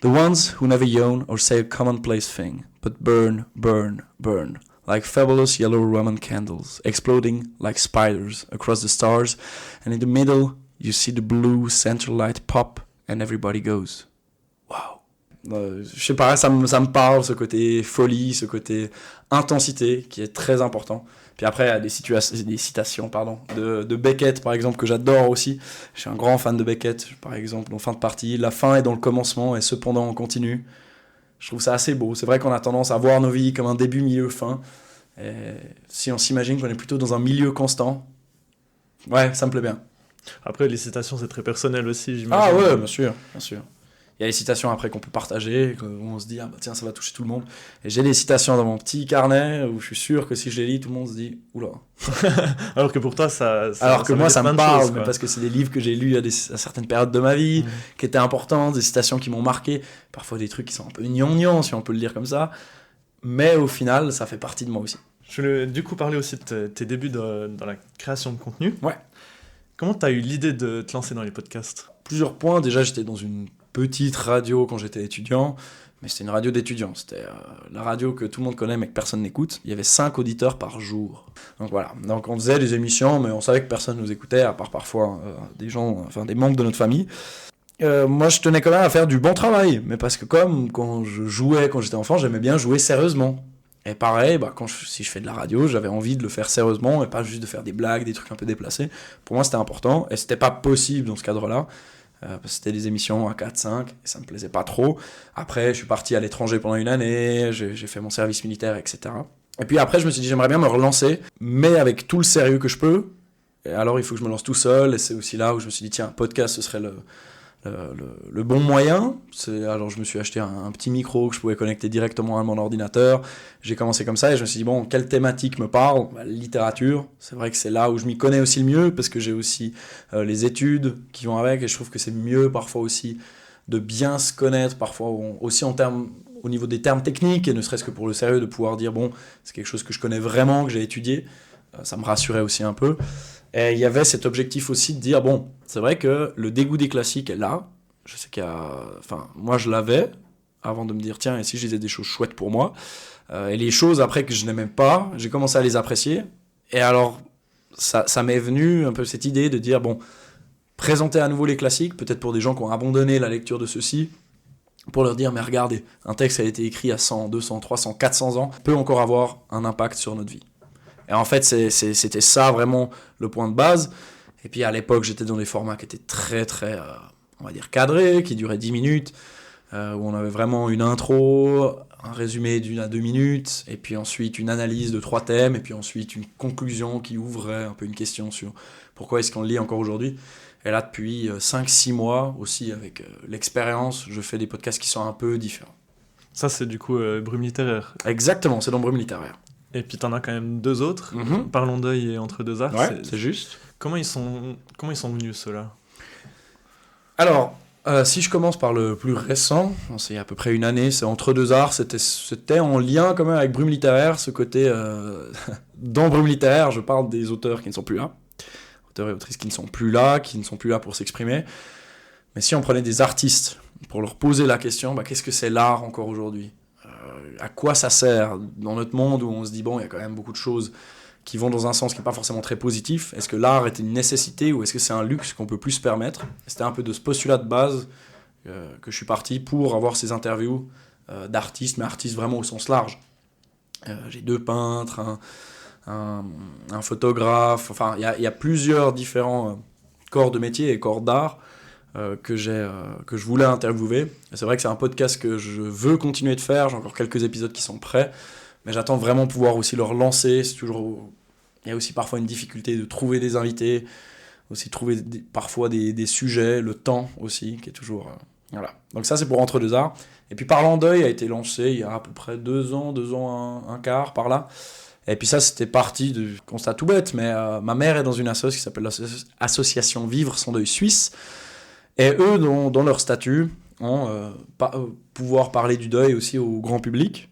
The ones who never yawn or say a commonplace thing, but burn, burn, burn, like fabulous yellow Roman candles, exploding like spiders across the stars, and in the middle you see the blue center light pop and everybody goes, wow. Je sais pas, ça me parle, ce côté folie, ce côté intensité qui est très important. Puis après, il y a des citations de Beckett, par exemple, que j'adore aussi. Je suis un grand fan de Beckett, par exemple, dans Fin de partie. La fin est dans le commencement et cependant on continue. Je trouve ça assez beau. C'est vrai qu'on a tendance à voir nos vies comme un début, milieu, fin. Et si on s'imagine qu'on est plutôt dans un milieu constant, ouais, ça me plaît bien. Après, les citations, c'est très personnel aussi, j'imagine. Ah ouais, bien sûr. Il y a les citations après qu'on peut partager, où on se dit, ah bah tiens, ça va toucher tout le monde. Et j'ai des citations dans mon petit carnet où je suis sûr que si je les lis, tout le monde se dit, oula. Alors que pour toi, ça Alors que moi, ça me parle, choses, mais parce que c'est des livres que j'ai lus à certaines périodes de ma vie, qui étaient importantes, des citations qui m'ont marqué, parfois des trucs qui sont un peu gnangnan, si on peut le dire comme ça. Mais au final, ça fait partie de moi aussi. Je voulais du coup parler aussi de tes débuts dans la création de contenu. Ouais. Comment tu as eu l'idée de te lancer dans les podcasts ? Plusieurs points. Déjà, j'étais dans une petite radio quand j'étais étudiant, mais c'était une radio d'étudiants. C'était la radio que tout le monde connaît mais que personne n'écoute. Il y avait 5 auditeurs par jour. Donc voilà. Donc on faisait des émissions, mais on savait que personne nous écoutait, à part parfois des membres de notre famille. Moi, je tenais quand même à faire du bon travail, mais parce que comme quand j'étais enfant, j'aimais bien jouer sérieusement. Et pareil, si je fais de la radio, j'avais envie de le faire sérieusement et pas juste de faire des blagues, des trucs un peu déplacés. Pour moi, c'était important et c'était pas possible dans ce cadre-là. Parce que c'était des émissions à 4-5 et ça me plaisait pas trop. Après, je suis parti à l'étranger pendant une année, j'ai fait mon service militaire, etc. Et puis après, je me suis dit, j'aimerais bien me relancer, mais avec tout le sérieux que je peux. Et alors, il faut que je me lance tout seul. Et c'est aussi là où je me suis dit, tiens, un podcast, ce serait le bon moyen. Alors, je me suis acheté un petit micro que je pouvais connecter directement à mon ordinateur. J'ai commencé comme ça et je me suis dit, bon, quelle thématique me parle ? Littérature. C'est vrai que c'est là où je m'y connais aussi le mieux parce que j'ai aussi les études qui vont avec et je trouve que c'est mieux parfois aussi de bien se connaître, parfois aussi au niveau des termes techniques et ne serait-ce que pour le sérieux de pouvoir dire, bon, c'est quelque chose que je connais vraiment, que j'ai étudié. Ça me rassurait aussi un peu. Et il y avait cet objectif aussi de dire, bon, c'est vrai que le dégoût des classiques est là. Je sais moi je l'avais, avant de me dire, tiens, et si je disais des choses chouettes pour moi. Et les choses après que je n'aimais pas, j'ai commencé à les apprécier. Et alors, ça m'est venu un peu cette idée de dire, bon, présenter à nouveau les classiques, peut-être pour des gens qui ont abandonné la lecture de ceux-ci, pour leur dire, mais regardez, un texte a été écrit à 100, 200, 300, 400 ans, peut encore avoir un impact sur notre vie. Et en fait, c'était ça vraiment le point de base. Et puis à l'époque, j'étais dans des formats qui étaient très, très, on va dire, cadrés, qui duraient 10 minutes, où on avait vraiment une intro, un résumé d'1 à 2 minutes, et puis ensuite une analyse de 3 thèmes, et puis ensuite une conclusion qui ouvrait un peu une question sur pourquoi est-ce qu'on le lit encore aujourd'hui. Et là, depuis 5-6 mois, aussi avec l'expérience, je fais des podcasts qui sont un peu différents. Ça, c'est du coup Brume littéraire. Exactement, c'est dans Brume littéraire. Et puis t'en as quand même 2 autres, Parlons d'œil et Entre deux arts. Ouais, c'est juste. Comment ils sont venus ceux-là? Alors, si je commence par le plus récent, c'est à peu près une année, c'est Entre deux arts, c'était en lien quand même avec Brume littéraire, ce côté... dans Brume littéraire, je parle des auteurs qui ne sont plus là, auteurs et autrices qui ne sont plus là pour s'exprimer. Mais si on prenait des artistes pour leur poser la question, qu'est-ce que c'est l'art encore aujourd'hui ? À quoi ça sert dans notre monde où on se dit, bon, il y a quand même beaucoup de choses qui vont dans un sens qui n'est pas forcément très positif. Est-ce que l'art est une nécessité ou est-ce que c'est un luxe qu'on peut plus se permettre ? C'était un peu de ce postulat de base que je suis parti pour avoir ces interviews d'artistes, mais artistes vraiment au sens large. J'ai 2 peintres, un photographe, enfin il y a plusieurs différents corps de métier et corps d'art que je voulais interviewer. Et c'est vrai que c'est un podcast que je veux continuer de faire, j'ai encore quelques épisodes qui sont prêts, mais j'attends vraiment pouvoir aussi leur lancer. Il y a aussi parfois une difficulté de trouver des invités, aussi trouver parfois des sujets, le temps aussi, qui est toujours... voilà. Donc ça c'est pour Entre deux arts. Et puis Parlant d'œil a été lancé il y a à peu près 2 ans, un quart par là. Et puis ça, c'était parti du constat tout bête, mais ma mère est dans une association qui s'appelle l'association Vivre son deuil suisse. Et eux, dans leur statut, ont pouvoir parler du deuil aussi au grand public.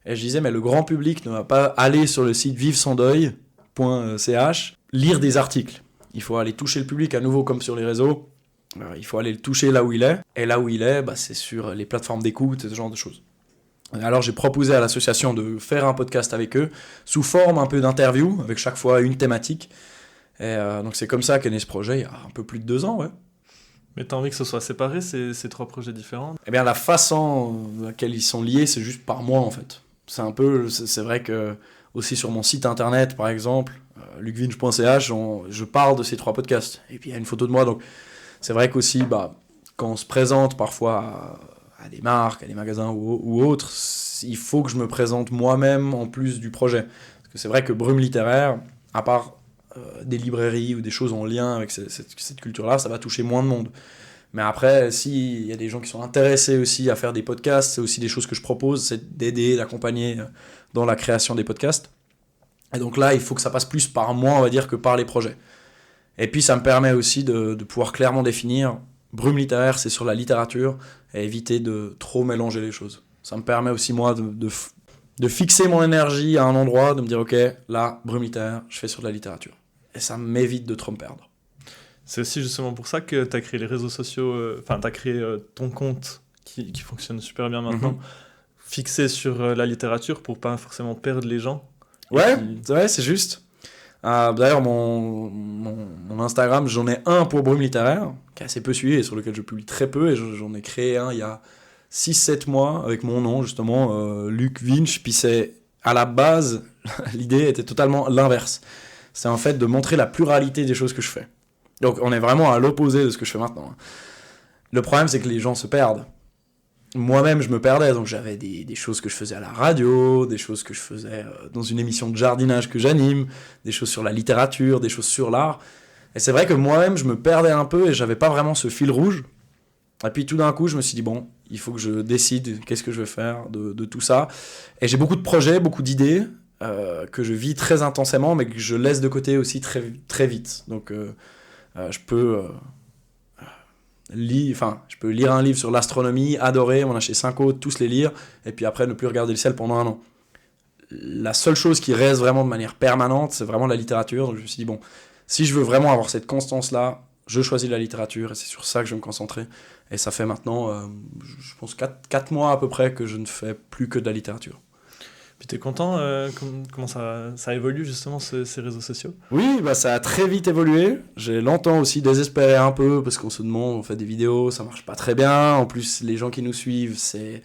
Et je disais, mais le grand public ne va pas aller sur le site vivesondeuil.ch lire des articles. Il faut aller toucher le public à nouveau comme sur les réseaux. Il faut aller le toucher là où il est. Et là où il est, c'est sur les plateformes d'écoute et ce genre de choses. Alors j'ai proposé à l'association de faire un podcast avec eux, sous forme un peu d'interview, avec chaque fois une thématique. Et donc c'est comme ça qu'est né ce projet, il y a un peu plus de 2 ans, ouais. Mais t'as envie que ce soit séparé, ces 3 projets différents ? Eh bien la façon à laquelle ils sont liés, c'est juste par mois en fait. C'est vrai que aussi sur mon site internet par exemple, lucvinch.ch, je parle de ces 3 podcasts. Et puis il y a une photo de moi, donc c'est vrai qu'aussi, quand on se présente parfois à des marques, à des magasins ou autres, il faut que je me présente moi-même en plus du projet. Parce que c'est vrai que Brume littéraire, à part des librairies ou des choses en lien avec cette culture-là, ça va toucher moins de monde. Mais après, s'il y a des gens qui sont intéressés aussi à faire des podcasts, c'est aussi des choses que je propose, c'est d'aider, d'accompagner dans la création des podcasts. Et donc là, il faut que ça passe plus par moi, on va dire, que par les projets. Et puis ça me permet aussi de pouvoir clairement définir, Brume littéraire, c'est sur la littérature, et éviter de trop mélanger les choses. Ça me permet aussi, moi, de fixer mon énergie à un endroit, de me dire, ok, là, Brume littéraire, je fais sur de la littérature. Et ça m'évite de trop me perdre. C'est aussi justement pour ça que tu as créé les réseaux sociaux, tu as créé ton compte qui fonctionne super bien maintenant, fixé sur la littérature pour pas forcément perdre les gens. Ouais, c'est juste. D'ailleurs, mon Instagram, j'en ai un pour Brume littéraire, qui est assez peu suivi et sur lequel je publie très peu, et j'en ai créé un il y a 6-7 mois avec mon nom, justement, Luc Vinch, puis c'est, à la base, l'idée était totalement l'inverse. C'est en fait de montrer la pluralité des choses que je fais. Donc on est vraiment à l'opposé de ce que je fais maintenant. Le problème, c'est que les gens se perdent. Moi-même, je me perdais, donc j'avais des choses que je faisais à la radio, des choses que je faisais dans une émission de jardinage que j'anime, des choses sur la littérature, des choses sur l'art. Et c'est vrai que moi-même, je me perdais un peu et j'avais pas vraiment ce fil rouge. Et puis tout d'un coup, je me suis dit, bon, il faut que je décide qu'est-ce que je vais faire de tout ça. Et j'ai beaucoup de projets, beaucoup d'idées que je vis très intensément, mais que je laisse de côté aussi très, très vite. Donc je peux lire un livre sur l'astronomie, adorer, m'en acheter 5 autres, tous les lire, et puis après ne plus regarder le ciel pendant 1 an. La seule chose qui reste vraiment de manière permanente, c'est vraiment la littérature. Donc je me suis dit, bon, si je veux vraiment avoir cette constance-là, je choisis la littérature, et c'est sur ça que je vais me concentrer. Et ça fait maintenant, je pense, 4 mois à peu près que je ne fais plus que de la littérature. Puis t'es content comment ça évolue justement ces réseaux sociaux? Oui, bah ça a très vite évolué. J'ai longtemps aussi désespéré un peu parce qu'on se demande, on fait des vidéos, ça marche pas très bien. En plus, les gens qui nous suivent, c'est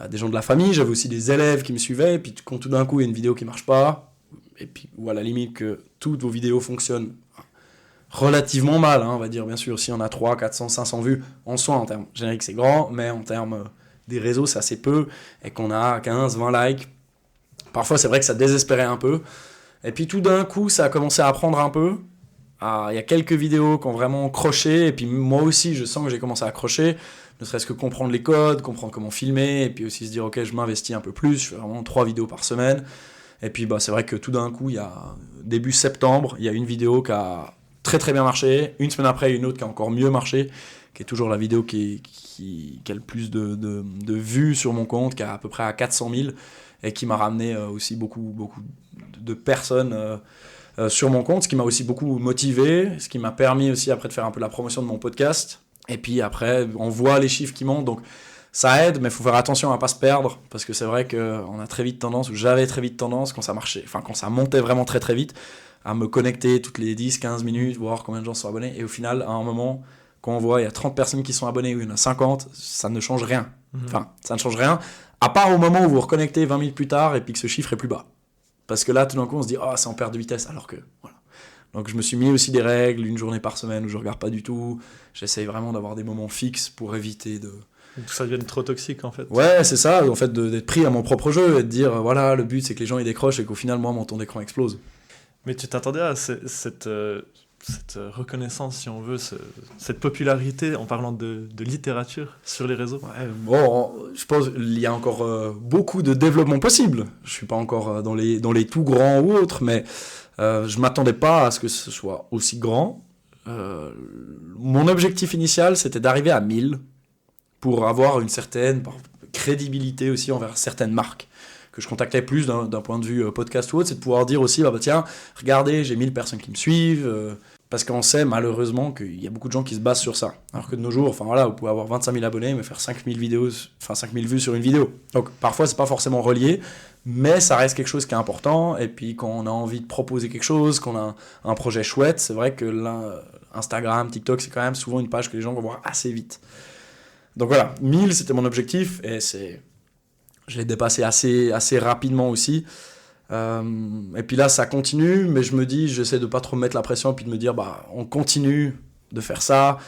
des gens de la famille. J'avais aussi des élèves qui me suivaient. Et puis quand tout d'un coup, il y a une vidéo qui marche pas, et puis ou à la limite que toutes vos vidéos fonctionnent relativement mal, hein, on va dire, bien sûr, si on a 300, 400, 500 vues en soi, en termes génériques, c'est grand, mais en termes des réseaux, c'est assez peu, et qu'on a 15, 20 likes. Parfois, c'est vrai que ça désespérait un peu. Et puis tout d'un coup, ça a commencé à prendre un peu. Il y a quelques vidéos qui ont vraiment croché, et puis moi aussi, je sens que j'ai commencé à accrocher, ne serait-ce que comprendre les codes, comprendre comment filmer, et puis aussi se dire, ok, je m'investis un peu plus, je fais vraiment 3 vidéos par semaine. Et puis c'est vrai que tout d'un coup, il y a début septembre, il y a une vidéo qui a très très bien marché. Une semaine après, une autre qui a encore mieux marché, qui est toujours la vidéo qui a le plus de vues sur mon compte, qui est à peu près à 400 000, et qui m'a ramené aussi beaucoup de personnes sur mon compte, ce qui m'a aussi beaucoup motivé, ce qui m'a permis aussi après de faire un peu la promotion de mon podcast. Et puis après, on voit les chiffres qui montent, donc ça aide, mais il faut faire attention à ne pas se perdre, parce que c'est vrai qu'on a très vite tendance, ou j'avais très vite tendance, quand ça marchait, enfin quand ça montait vraiment très très vite, à me connecter toutes les 10-15 minutes, voir combien de gens sont abonnés. Et au final, à un moment, quand on voit il y a 30 personnes qui sont abonnées ou il y en a 50, ça ne change rien. Enfin, ça ne change rien, à part au moment où vous vous reconnectez 20 minutes plus tard et puis que ce chiffre est plus bas. Parce que là, tout d'un coup, on se dit « Ah, c'est en perte de vitesse », alors que, voilà. Donc je me suis mis aussi des règles, une journée par semaine où je regarde pas du tout. J'essaye vraiment d'avoir des moments fixes pour éviter de... Donc ça devient trop toxique en fait. Ouais, c'est ça, en fait, d'être pris à mon propre jeu et de dire, voilà, le but c'est que les gens ils décrochent et qu'au final, moi, mon temps d'écran explose. Mais tu t'attendais à cette reconnaissance, si on veut, cette popularité en parlant de littérature sur les réseaux? Ouais, bon, je pense qu'il y a encore beaucoup de développement possible. Je suis pas encore dans les tout grands ou autres, mais je m'attendais pas à ce que ce soit aussi grand. Mon objectif initial, c'était d'arriver à 1000 pour avoir une certaine crédibilité aussi envers certaines marques que je contactais plus d'un point de vue podcast ou autre, c'est de pouvoir dire aussi, tiens, regardez, j'ai 1000 personnes qui me suivent, parce qu'on sait malheureusement qu'il y a beaucoup de gens qui se basent sur ça. Alors que de nos jours, enfin voilà, vous pouvez avoir 25 000 abonnés, mais faire 5000 vues sur une vidéo. Donc parfois, c'est pas forcément relié, mais ça reste quelque chose qui est important, et puis quand on a envie de proposer quelque chose, qu'on a un projet chouette, c'est vrai que là, Instagram, TikTok, c'est quand même souvent une page que les gens vont voir assez vite. Donc voilà, 1000 c'était mon objectif, et je l'ai dépassé assez rapidement aussi. Et puis là, ça continue, mais je me dis, j'essaie de pas trop me mettre la pression, et puis de me dire, on continue de faire ça,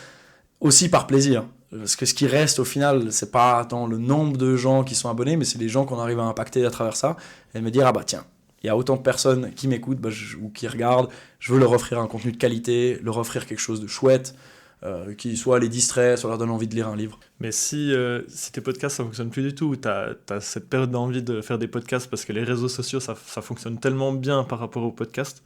aussi par plaisir. Parce que ce qui reste au final, c'est pas tant le nombre de gens qui sont abonnés, mais c'est les gens qu'on arrive à impacter à travers ça, et me dire, tiens, il y a autant de personnes qui m'écoutent ou qui regardent, je veux leur offrir un contenu de qualité, leur offrir quelque chose de chouette, qui soit les distrait, soit leur donne envie de lire un livre. Mais si tes podcasts ça fonctionne plus du tout, t'as cette période d'envie de faire des podcasts parce que les réseaux sociaux ça fonctionne tellement bien par rapport aux podcasts,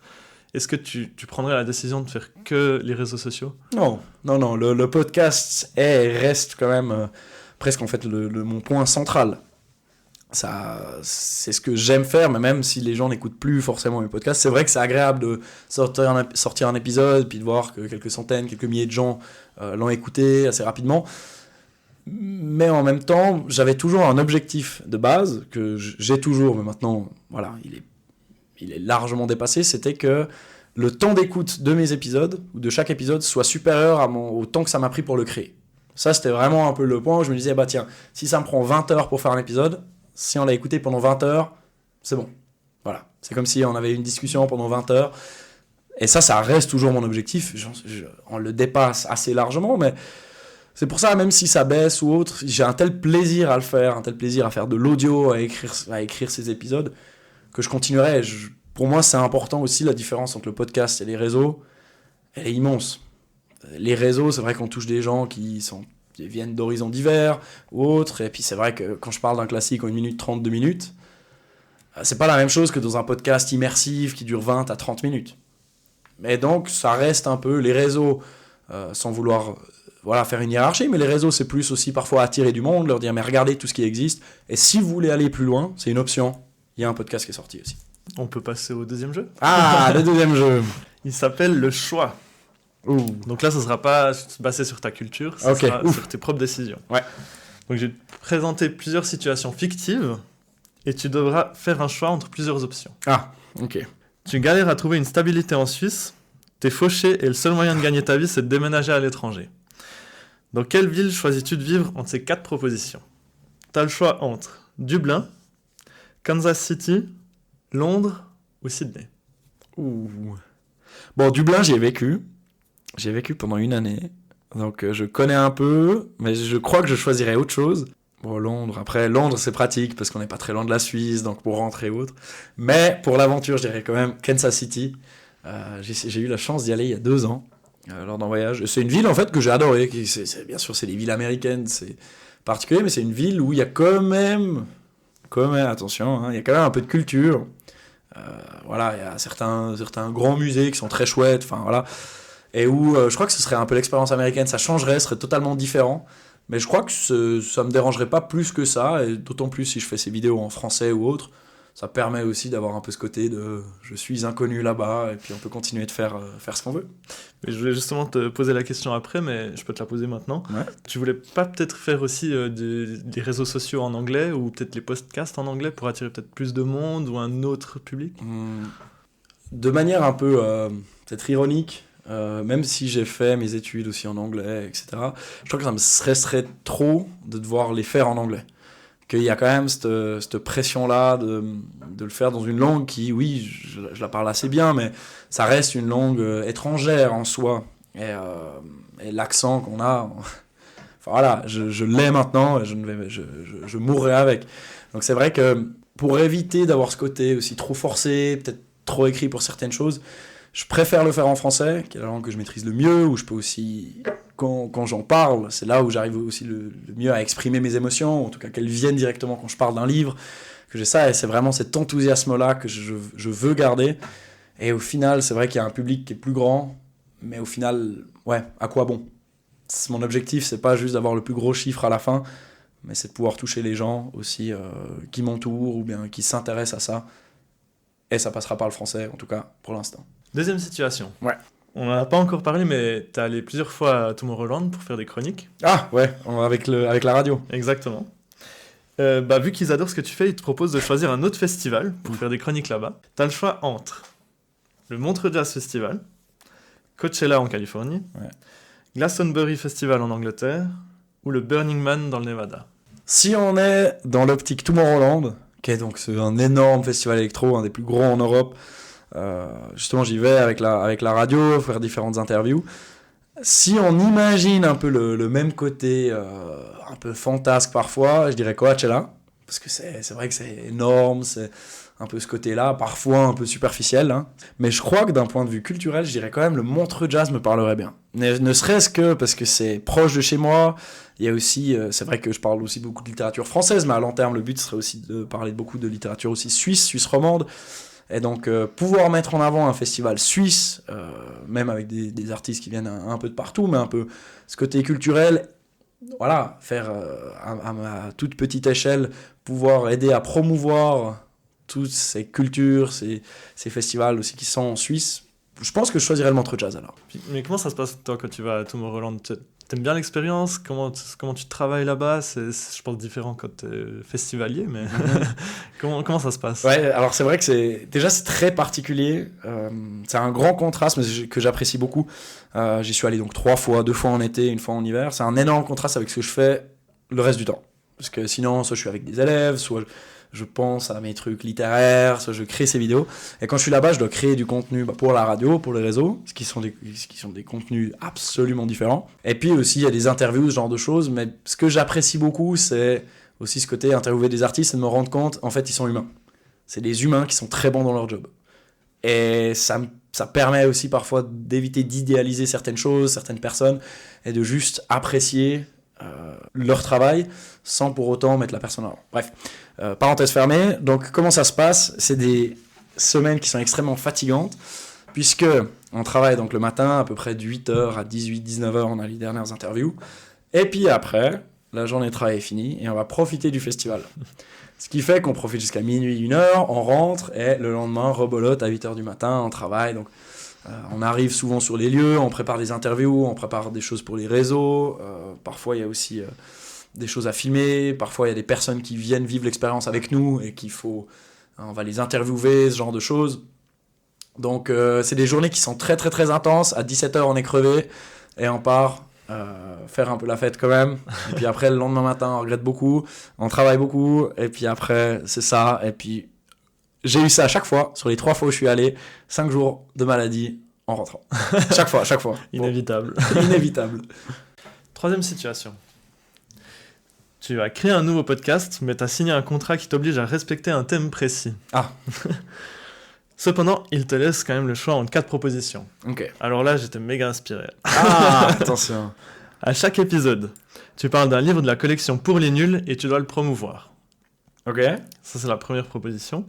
est-ce que tu prendrais la décision de faire que les réseaux sociaux? Non, le podcast reste quand même presque en fait mon point central. Ça, c'est ce que j'aime faire, mais même si les gens n'écoutent plus forcément mes podcasts, c'est vrai que c'est agréable de sortir un épisode, puis de voir que quelques centaines, quelques milliers de gens l'ont écouté assez rapidement. Mais en même temps, j'avais toujours un objectif de base, que j'ai toujours, mais maintenant, voilà, il est largement dépassé, c'était que le temps d'écoute de mes épisodes, ou de chaque épisode, soit supérieur au temps que ça m'a pris pour le créer. Ça, c'était vraiment un peu le point où je me disais, tiens, si ça me prend 20 heures pour faire un épisode, si on l'a écouté pendant 20 heures, c'est bon. Voilà. C'est comme si on avait une discussion pendant 20 heures. Et ça reste toujours mon objectif. On le dépasse assez largement, mais c'est pour ça, même si ça baisse ou autre, j'ai un tel plaisir à le faire, un tel plaisir à faire de l'audio, à écrire ces épisodes, que je continuerai. Pour moi, c'est important aussi, la différence entre le podcast et les réseaux. Elle est immense. Les réseaux, c'est vrai qu'on touche des gens qui viennent d'horizons divers ou autres, et puis c'est vrai que quand je parle d'un classique en 1 minute 30, 2 minutes, c'est pas la même chose que dans un podcast immersif qui dure 20 à 30 minutes. Mais donc ça reste un peu les réseaux, sans vouloir faire une hiérarchie, mais les réseaux c'est plus aussi parfois attirer du monde, leur dire mais regardez tout ce qui existe, et si vous voulez aller plus loin, c'est une option, il y a un podcast qui est sorti aussi. On peut passer au deuxième jeu? Ah, le deuxième jeu. Il s'appelle le choix. Ouh. Donc là, ça ne sera pas basé sur ta culture, ça sera sur tes propres décisions. Ouais. Donc j'ai présenté plusieurs situations fictives, et tu devras faire un choix entre plusieurs options. Ah, ok. Tu galères à trouver une stabilité en Suisse, t'es fauché et le seul moyen de gagner ta vie, c'est de déménager à l'étranger. Dans quelle ville choisis-tu de vivre entre ces 4 propositions ? T'as le choix entre Dublin, Kansas City, Londres ou Sydney. Ouh. Bon, Dublin, j'y ai vécu. J'ai vécu pendant 1 année. Donc, je connais un peu, mais je crois que je choisirais autre chose. Bon, Londres, après, Londres, c'est pratique parce qu'on n'est pas très loin de la Suisse, donc pour rentrer et autres. Mais pour l'aventure, je dirais quand même Kansas City. J'ai eu la chance d'y aller il y a 2 ans, lors d'un voyage. C'est une ville, en fait, que j'ai adorée. Bien sûr, c'est les villes américaines, c'est particulier, mais c'est une ville où il y a quand même attention, hein, il y a quand même un peu de culture. Voilà, il y a certains grands musées qui sont très chouettes, enfin voilà. Et où je crois que ce serait un peu l'expérience américaine, ça changerait, ce serait totalement différent. Mais je crois que ça me dérangerait pas plus que ça, et d'autant plus si je fais ces vidéos en français ou autre, ça permet aussi d'avoir un peu ce côté de je suis inconnu là-bas, et puis on peut continuer de faire ce qu'on veut. Mais je voulais justement te poser la question après, mais je peux te la poser maintenant. Ouais. Tu voulais pas peut-être faire aussi des réseaux sociaux en anglais, ou peut-être les podcasts en anglais pour attirer peut-être plus de monde ou un autre public ? De manière un peu peut-être ironique, même si j'ai fait mes études aussi en anglais, etc., je crois que ça me stresserait trop de devoir les faire en anglais. Qu'il y a quand même cette pression-là de le faire dans une langue qui, oui, je la parle assez bien, mais ça reste une langue étrangère en soi. Et l'accent qu'on a, enfin voilà, je l'ai maintenant et je mourrai avec. Donc c'est vrai que pour éviter d'avoir ce côté aussi trop forcé, peut-être trop écrit pour certaines choses, je préfère le faire en français, qui est la langue que je maîtrise le mieux, où je peux aussi, quand j'en parle, c'est là où j'arrive aussi le mieux à exprimer mes émotions, en tout cas qu'elles viennent directement quand je parle d'un livre, que j'ai ça, et c'est vraiment cet enthousiasme-là que je veux garder. Et au final, c'est vrai qu'il y a un public qui est plus grand, mais au final, ouais, à quoi bon ? Mon objectif, c'est pas juste d'avoir le plus gros chiffre à la fin, mais c'est de pouvoir toucher les gens aussi qui m'entourent, ou bien qui s'intéressent à ça. Et ça passera par le français, en tout cas, pour l'instant. Deuxième situation. Ouais. On n'en a pas encore parlé, mais t'es allé plusieurs fois à Tomorrowland pour faire des chroniques. Ah, ouais, avec la radio. Exactement. Vu qu'ils adorent ce que tu fais, ils te proposent de choisir un autre festival pour faire des chroniques là-bas. T'as le choix entre le Montreux Jazz Festival, Coachella en Californie, ouais. Glastonbury Festival en Angleterre ou le Burning Man dans le Nevada. Si on est dans l'optique Tomorrowland, qui est donc un énorme festival électro, un des plus gros en Europe, justement j'y vais avec la radio, faire différentes interviews. Si on imagine un peu le même côté un peu fantasque parfois, je dirais Coachella, parce que c'est vrai que c'est énorme, c'est un peu ce côté-là, parfois un peu superficiel, hein. Mais je crois que d'un point de vue culturel, je dirais quand même le Montreux Jazz me parlerait bien. Ne serait-ce que parce que c'est proche de chez moi. Il y a aussi, c'est vrai que je parle aussi beaucoup de littérature française, mais à long terme, le but serait aussi de parler beaucoup de littérature aussi suisse romande. Et donc, pouvoir mettre en avant un festival suisse, même avec des artistes qui viennent un peu de partout, mais un peu ce côté culturel, voilà, faire à toute petite échelle, pouvoir aider à promouvoir toutes ces cultures, ces festivals aussi qui sont en Suisse. Je pense que je choisirais le Montreux Jazz alors. Mais comment ça se passe toi quand tu vas à Tomorrowland ? T'aimes bien l'expérience ? Comment tu travailles là-bas ? C'est, je pense, différent quand t'es festivalier, mais comment ça se passe ? Ouais, alors c'est vrai que c'est très particulier. C'est un grand contraste, mais que j'apprécie beaucoup. J'y suis allé donc 3 fois, 2 fois en été, 1 fois en hiver. C'est un énorme contraste avec ce que je fais le reste du temps. Parce que sinon, soit je suis avec des élèves, soit je pense à mes trucs littéraires, soit je crée ces vidéos. Et quand je suis là-bas, je dois créer du contenu pour la radio, pour les réseaux, ce qui sont des contenus absolument différents. Et puis aussi, il y a des interviews, ce genre de choses. Mais ce que j'apprécie beaucoup, c'est aussi ce côté interviewer des artistes et de me rendre compte, en fait, ils sont humains. C'est des humains qui sont très bons dans leur job. Et ça permet aussi parfois d'éviter d'idéaliser certaines choses, certaines personnes, et de juste apprécier leur travail sans pour autant mettre la personne en avant. Bref, parenthèse fermée. Donc comment ça se passe ? C'est des semaines qui sont extrêmement fatigantes puisque on travaille donc le matin à peu près de 8h à 19h, on a les dernières interviews, et puis après la journée de travail est finie et on va profiter du festival. Ce qui fait qu'on profite jusqu'à minuit, 1h, on rentre et le lendemain rebolote à 8h du matin, on travaille. Donc on arrive souvent sur les lieux, on prépare des interviews, on prépare des choses pour les réseaux. Parfois, il y a aussi des choses à filmer. Parfois, il y a des personnes qui viennent vivre l'expérience avec nous et on va les interviewer, ce genre de choses. Donc, c'est des journées qui sont très, très, très intenses. À 17h, on est crevé et on part faire un peu la fête quand même. Et puis après, le lendemain matin, on regrette beaucoup. On travaille beaucoup. Et puis après, c'est ça. Et puis, j'ai eu ça à chaque fois. Sur les 3 fois où je suis allé, 5 jours de maladie en rentrant. Chaque fois. Inévitable. Bon. Inévitable. Troisième situation. Tu as créé un nouveau podcast, mais tu as signé un contrat qui t'oblige à respecter un thème précis. Ah. Cependant, il te laisse quand même le choix entre 4 propositions. Ok. Alors là, j'étais méga inspiré. Ah, attention. À chaque épisode, tu parles d'un livre de la collection Pour les nuls et tu dois le promouvoir. Ok. Ça, c'est la première proposition.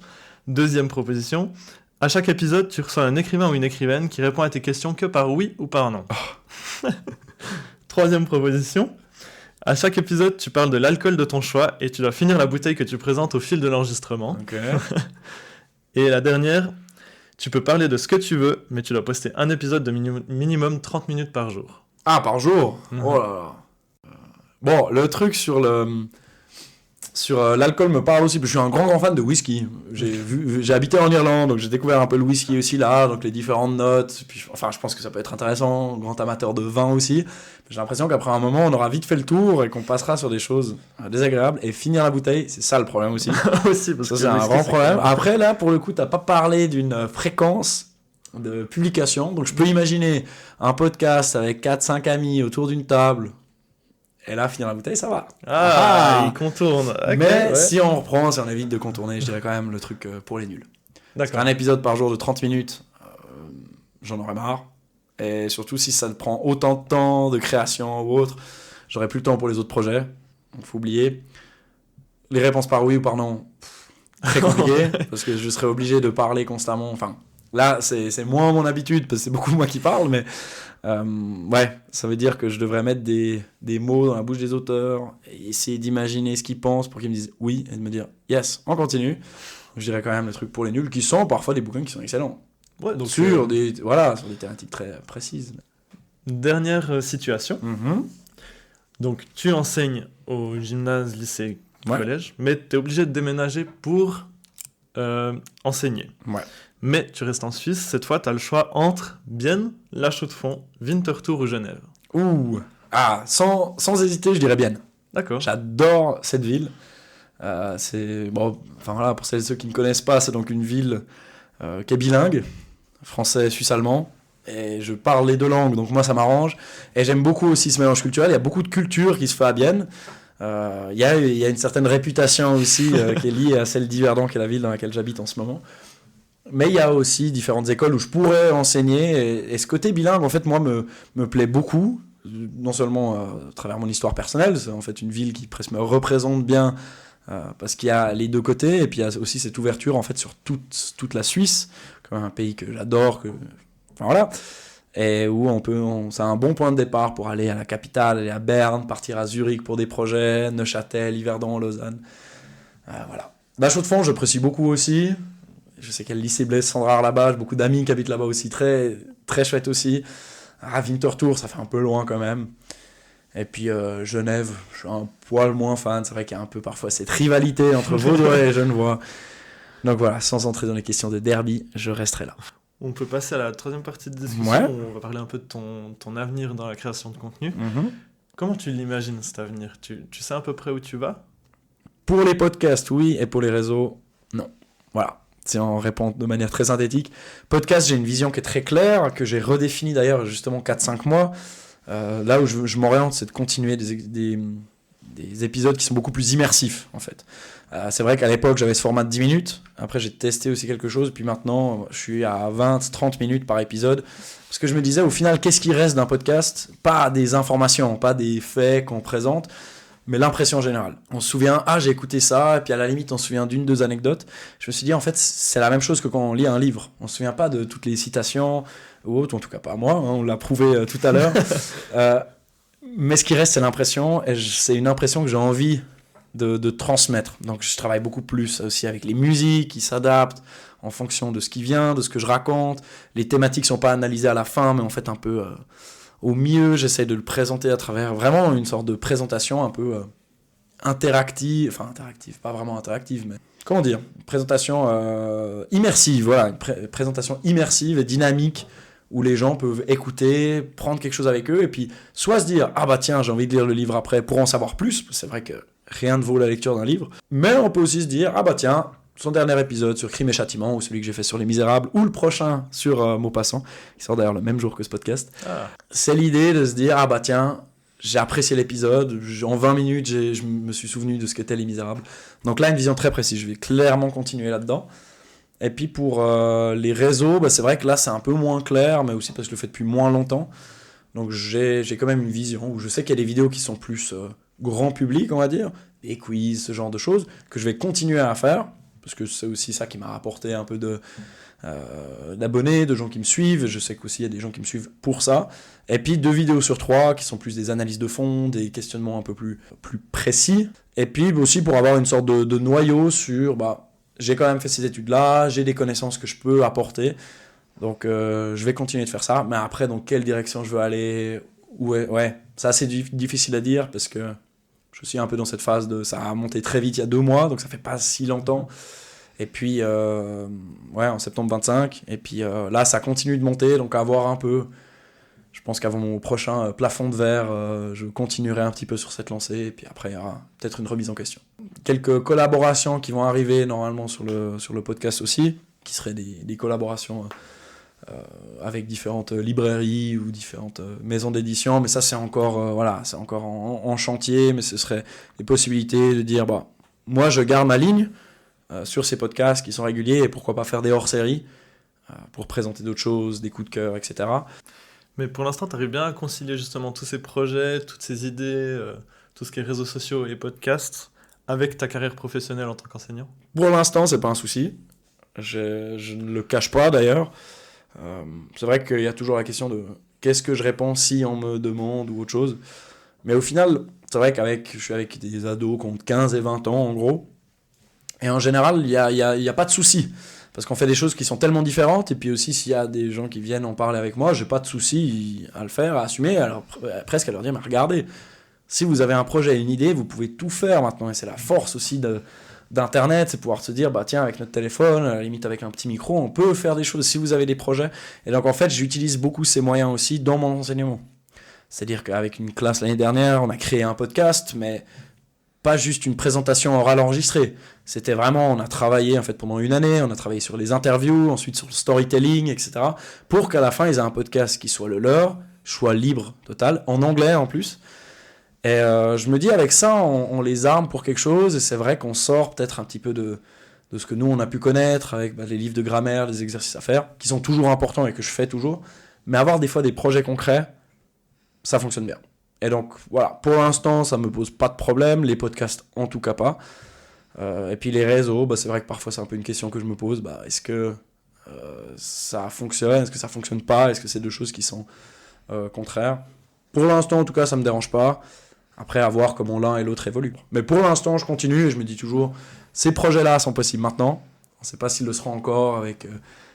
Deuxième proposition, à chaque épisode, tu reçois un écrivain ou une écrivaine qui répond à tes questions que par oui ou par non. Oh. Troisième proposition, à chaque épisode, tu parles de l'alcool de ton choix et tu dois finir la bouteille que tu présentes au fil de l'enregistrement. Ok. Et la dernière, tu peux parler de ce que tu veux, mais tu dois poster un épisode de minimum 30 minutes par jour. Ah, par jour. Oh là là. Bon, le truc sur l'alcool me parle aussi, parce que je suis un grand fan de whisky. J'ai habité en Irlande, donc j'ai découvert un peu le whisky aussi là, donc les différentes notes. Puis, enfin, je pense que ça peut être intéressant, grand amateur de vin aussi. J'ai l'impression qu'après un moment, on aura vite fait le tour et qu'on passera sur des choses désagréables. Et finir la bouteille, c'est ça le problème aussi. Aussi, parce ça, que c'est un grand problème. Après, là, pour le coup, t'as pas parlé d'une fréquence de publication. Donc, je peux imaginer un podcast avec 4-5 amis autour d'une table. Et là, finir la bouteille, ça va. Il contourne. Okay, mais si on reprend, si on évite de contourner, je dirais quand même le truc pour les nuls. D'accord. Un épisode par jour de 30 minutes, j'en aurais marre. Et surtout, si ça te prend autant de temps de création ou autre, j'aurais plus le temps pour les autres projets. Donc, faut oublier. Les réponses par oui ou par non, très compliqué, parce que je serais obligé de parler constamment. Enfin, là, c'est moins mon habitude, parce que c'est beaucoup moi qui parle, mais ouais, ça veut dire que je devrais mettre des mots dans la bouche des auteurs et essayer d'imaginer ce qu'ils pensent pour qu'ils me disent oui et de me dire yes, on continue. Je dirais quand même le truc pour les nuls, qui sont parfois des bouquins qui sont excellents. Ouais, donc sur des thématiques très précises. Dernière situation. Mm-hmm. Donc, tu enseignes au gymnase, lycée, collège, mais tu es obligé de déménager pour enseigner. Ouais. Mais tu restes en Suisse, cette fois, tu as le choix entre Bienne, La Chaux-de-Fonds, Winterthur ou Genève. Ouh. Ah, sans hésiter, je dirais Bienne. D'accord. J'adore cette ville. C'est bon, enfin voilà, pour celles et ceux qui ne connaissent pas, c'est donc une ville qui est bilingue, français, suisse-allemand. Et je parle les 2 langues, donc moi ça m'arrange. Et j'aime beaucoup aussi ce mélange culturel. Il y a beaucoup de culture qui se fait à Bienne. Il y a une certaine réputation aussi qui est liée à celle d'Yverdon, qui est la ville dans laquelle j'habite en ce moment. Mais il y a aussi différentes écoles où je pourrais enseigner. Et ce côté bilingue, en fait, moi, me plaît beaucoup. Non seulement à travers mon histoire personnelle, c'est en fait une ville qui presque me représente bien parce qu'il y a les 2 côtés. Et puis il y a aussi cette ouverture en fait sur toute la Suisse, comme un pays que j'adore. Enfin voilà. Et où c'est un bon point de départ pour aller à la capitale, aller à Berne, partir à Zurich pour des projets, Neuchâtel, Yverdon, Lausanne. Voilà. La Chaux-de-Fonds, j'apprécie beaucoup aussi. Je sais qu'il y a le lycée Blaise Cendrars là-bas, j'ai beaucoup d'amis qui habitent là-bas aussi, très, très chouette aussi. Winterthur, ça fait un peu loin quand même. Et puis Genève, je suis un poil moins fan, c'est vrai qu'il y a un peu parfois cette rivalité entre Vaudois et Genevois. Donc voilà, sans entrer dans les questions de derby, je resterai là. On peut passer à la 3e partie de discussion, ouais. On va parler un peu de ton avenir dans la création de contenu. Mm-hmm. Comment tu l'imagines cet avenir ? Tu sais à peu près où tu vas ? Pour les podcasts, oui, et pour les réseaux, non. Voilà, si on répond de manière très synthétique. Podcast, j'ai une vision qui est très claire, que j'ai redéfinie d'ailleurs justement 4-5 mois. Là où je m'oriente, c'est de continuer des épisodes qui sont beaucoup plus immersifs, en fait. C'est vrai qu'à l'époque, j'avais ce format de 10 minutes. Après, j'ai testé aussi quelque chose. Puis maintenant, je suis à 20-30 minutes par épisode. Parce que je me disais, au final, qu'est-ce qui reste d'un podcast ? Pas des informations, pas des faits qu'on présente, mais l'impression générale. On se souvient, j'ai écouté ça, et puis à la limite, on se souvient d'1-2 anecdotes. Je me suis dit, en fait, c'est la même chose que quand on lit un livre. On se souvient pas de toutes les citations, ou autres, en tout cas pas moi, on l'a prouvé tout à l'heure. Mais ce qui reste, c'est l'impression, et c'est une impression que j'ai envie de transmettre. Donc je travaille beaucoup plus aussi avec les musiques qui s'adaptent en fonction de ce qui vient, de ce que je raconte. Les thématiques sont pas analysées à la fin, mais en fait un peu au mieux, j'essaie de le présenter à travers vraiment une sorte de présentation un peu interactive, pas vraiment interactive, mais comment dire, présentation immersive, voilà, une présentation immersive et dynamique où les gens peuvent écouter, prendre quelque chose avec eux et puis soit se dire ah bah tiens j'ai envie de lire le livre après pour en savoir plus, c'est vrai que rien ne vaut la lecture d'un livre, mais on peut aussi se dire ah bah tiens son dernier épisode sur Crime et Châtiment ou celui que j'ai fait sur Les Misérables ou le prochain sur Maupassant qui sort d'ailleurs le même jour que ce podcast, c'est l'idée de se dire ah bah tiens j'ai apprécié l'épisode, en 20 minutes je me suis souvenu de ce qu'étaient Les Misérables. Donc là, une vision très précise, je vais clairement continuer là-dedans. Et puis pour les réseaux, bah, c'est vrai que là c'est un peu moins clair, mais aussi parce que je le fais depuis moins longtemps. Donc j'ai quand même une vision où je sais qu'il y a des vidéos qui sont plus grand public, on va dire, des quiz, ce genre de choses, que je vais continuer à faire, parce que c'est aussi ça qui m'a rapporté un peu d'abonnés, de gens qui me suivent. Je sais qu'aussi il y a des gens qui me suivent pour ça. Et puis 2 vidéos sur 3 qui sont plus des analyses de fond, des questionnements un peu plus précis. Et puis aussi pour avoir une sorte de noyau sur j'ai quand même fait ces études-là, j'ai des connaissances que je peux apporter. Donc je vais continuer de faire ça. Mais après, dans quelle direction je veux aller, ouais, c'est assez difficile à dire parce que je suis un peu dans cette phase de ça a monté très vite il y a 2 mois, donc ça fait pas si longtemps. Et puis, en septembre 25. Et puis là, ça continue de monter, donc à voir un peu. Je pense qu'avant mon prochain plafond de verre, je continuerai un petit peu sur cette lancée. Et puis après, il y aura peut-être une remise en question. Quelques collaborations qui vont arriver normalement sur le podcast aussi, qui seraient des collaborations avec différentes librairies ou différentes maisons d'édition. Mais ça, c'est encore, c'est encore en chantier. Mais ce serait des possibilités de dire, moi, je garde ma ligne sur ces podcasts qui sont réguliers et pourquoi pas faire des hors-séries pour présenter d'autres choses, des coups de cœur, etc. Mais pour l'instant, tu arrives bien à concilier justement tous ces projets, toutes ces idées, tout ce qui est réseaux sociaux et podcasts, avec ta carrière professionnelle en tant qu'enseignant? Pour l'instant, c'est pas un souci. Je ne le cache pas d'ailleurs. C'est vrai qu'il y a toujours la question de qu'est-ce que je réponds si on me demande ou autre chose. Mais au final, c'est vrai je suis avec des ados qui ont 15 et 20 ans en gros. Et en général, il y a pas de souci. Parce qu'on fait des choses qui sont tellement différentes. Et puis aussi, s'il y a des gens qui viennent en parler avec moi, j'ai pas de souci à le faire, à assumer. Alors presque à leur dire, mais regardez, si vous avez un projet, une idée, vous pouvez tout faire maintenant. Et c'est la force aussi d'Internet, c'est pouvoir se dire, tiens, avec notre téléphone, à la limite avec un petit micro, on peut faire des choses si vous avez des projets. Et donc en fait, j'utilise beaucoup ces moyens aussi dans mon enseignement. C'est-à-dire qu'avec une classe l'année dernière, on a créé un podcast, mais pas juste une présentation orale enregistrée. C'était vraiment, on a travaillé en fait pendant une année, on a travaillé sur les interviews, ensuite sur le storytelling, etc. pour qu'à la fin, ils aient un podcast qui soit le leur, choix libre total, en anglais en plus. Et je me dis, avec ça, on les arme pour quelque chose, et c'est vrai qu'on sort peut-être un petit peu de ce que nous, on a pu connaître, avec les livres de grammaire, les exercices à faire, qui sont toujours importants et que je fais toujours, mais avoir des fois des projets concrets, ça fonctionne bien. Et donc, voilà, pour l'instant, ça me pose pas de problème, les podcasts en tout cas pas. Et puis les réseaux, c'est vrai que parfois c'est un peu une question que je me pose, est-ce que ça fonctionne, est-ce que ça fonctionne pas, est-ce que c'est deux choses qui sont contraires. Pour l'instant, en tout cas, ça me dérange pas. Après, à voir comment l'un et l'autre évoluent. Mais pour l'instant, je continue et je me dis toujours, ces projets-là sont possibles maintenant. On ne sait pas s'ils le seront encore avec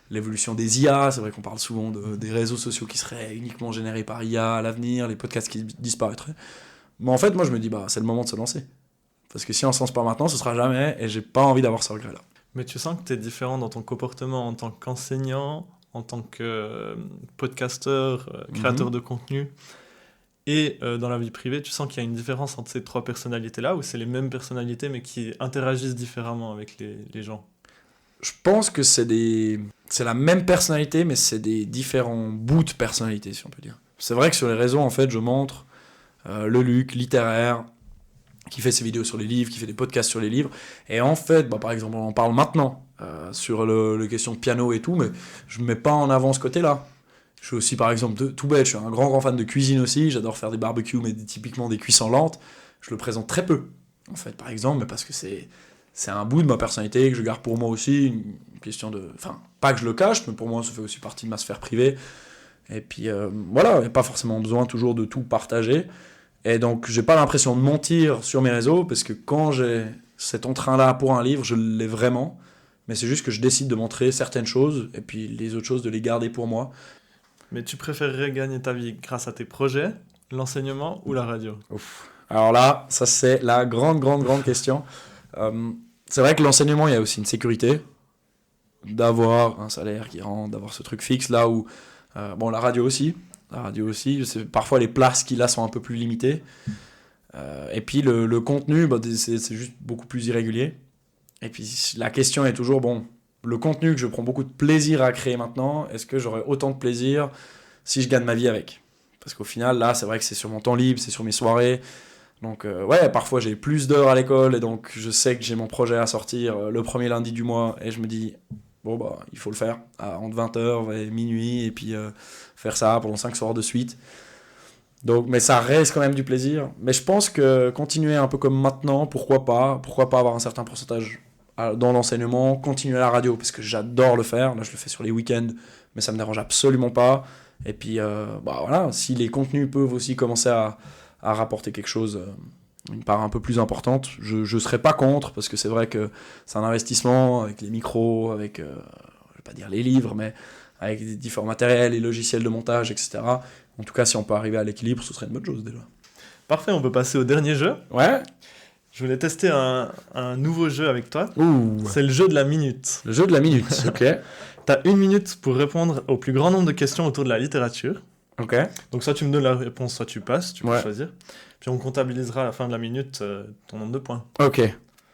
l'évolution des IA. C'est vrai qu'on parle souvent des réseaux sociaux qui seraient uniquement générés par IA à l'avenir, les podcasts qui disparaîtraient. Mais en fait, moi, je me dis, c'est le moment de se lancer. Parce que si on ne se lance pas maintenant, ce sera jamais, et j'ai pas envie d'avoir ce regret-là. Mais tu sens que tu es différent dans ton comportement en tant qu'enseignant, en tant que podcasteur, créateur de contenu, et dans la vie privée, tu sens qu'il y a une différence entre ces 3 personnalités-là, ou c'est les mêmes personnalités, mais qui interagissent différemment avec les gens? Je pense que c'est la même personnalité, mais c'est des différents bouts de personnalité, si on peut dire. C'est vrai que sur les réseaux, en fait, je montre le Luc littéraire, qui fait ses vidéos sur les livres, qui fait des podcasts sur les livres. Et en fait, par exemple, on en parle maintenant sur les questions de piano et tout, mais je ne mets pas en avant ce côté-là. Je suis aussi, par exemple, tout bête, je suis un grand fan de cuisine aussi, j'adore faire des barbecues, mais typiquement des cuissons lentes. Je le présente très peu, en fait, par exemple, mais parce que c'est un bout de ma personnalité que je garde pour moi aussi, une question de... Enfin, pas que je le cache, mais pour moi, ça fait aussi partie de ma sphère privée. Et puis, voilà, il n'y a pas forcément besoin toujours de tout partager. Et donc, j'ai pas l'impression de mentir sur mes réseaux, parce que quand j'ai cet entrain-là pour un livre, je l'ai vraiment. Mais c'est juste que je décide de montrer certaines choses, et puis les autres choses, de les garder pour moi. Mais tu préférerais gagner ta vie grâce à tes projets, l'enseignement ou la radio? Alors là, ça c'est la grande question. C'est vrai que l'enseignement, il y a aussi une sécurité d'avoir un salaire qui rentre, d'avoir ce truc fixe là où... bon, la radio aussi. Parfois les places qu'il a sont un peu plus limitées. Et puis le contenu, c'est juste beaucoup plus irrégulier. Et puis la question est toujours, bon, le contenu que je prends beaucoup de plaisir à créer maintenant, est-ce que j'aurai autant de plaisir si je gagne ma vie avec ? Parce qu'au final, là, c'est vrai que c'est sur mon temps libre, c'est sur mes soirées. Donc, ouais, parfois j'ai plus d'heures à l'école et donc je sais que j'ai mon projet à sortir le premier lundi du mois et je me dis, bon, bah, il faut le faire entre 20h et minuit et puis faire ça pendant 5 soirs de suite. Donc, mais ça reste quand même du plaisir. Mais je pense que continuer un peu comme maintenant, pourquoi pas avoir un certain pourcentage dans l'enseignement, continuer à la radio parce que j'adore le faire. Là, je le fais sur les week-ends, mais ça me dérange absolument pas. Et puis, voilà, si les contenus peuvent aussi commencer à rapporter quelque chose, une part un peu plus importante, je serais pas contre parce que c'est vrai que c'est un investissement avec les micros, avec, je vais pas dire les livres, mais avec des différents matériels, les logiciels de montage, etc. En tout cas, si on peut arriver à l'équilibre, ce serait une bonne chose déjà. Parfait, on peut passer au dernier jeu. Ouais. Je voulais tester un nouveau jeu avec toi. Ouh. C'est le jeu de la minute. Le jeu de la minute, ok. T'as 1 minute pour répondre au plus grand nombre de questions autour de la littérature. Ok. Donc soit tu me donnes la réponse, soit tu passes, tu peux Ouais. choisir. Puis on comptabilisera à la fin de la minute ton nombre de points. Ok.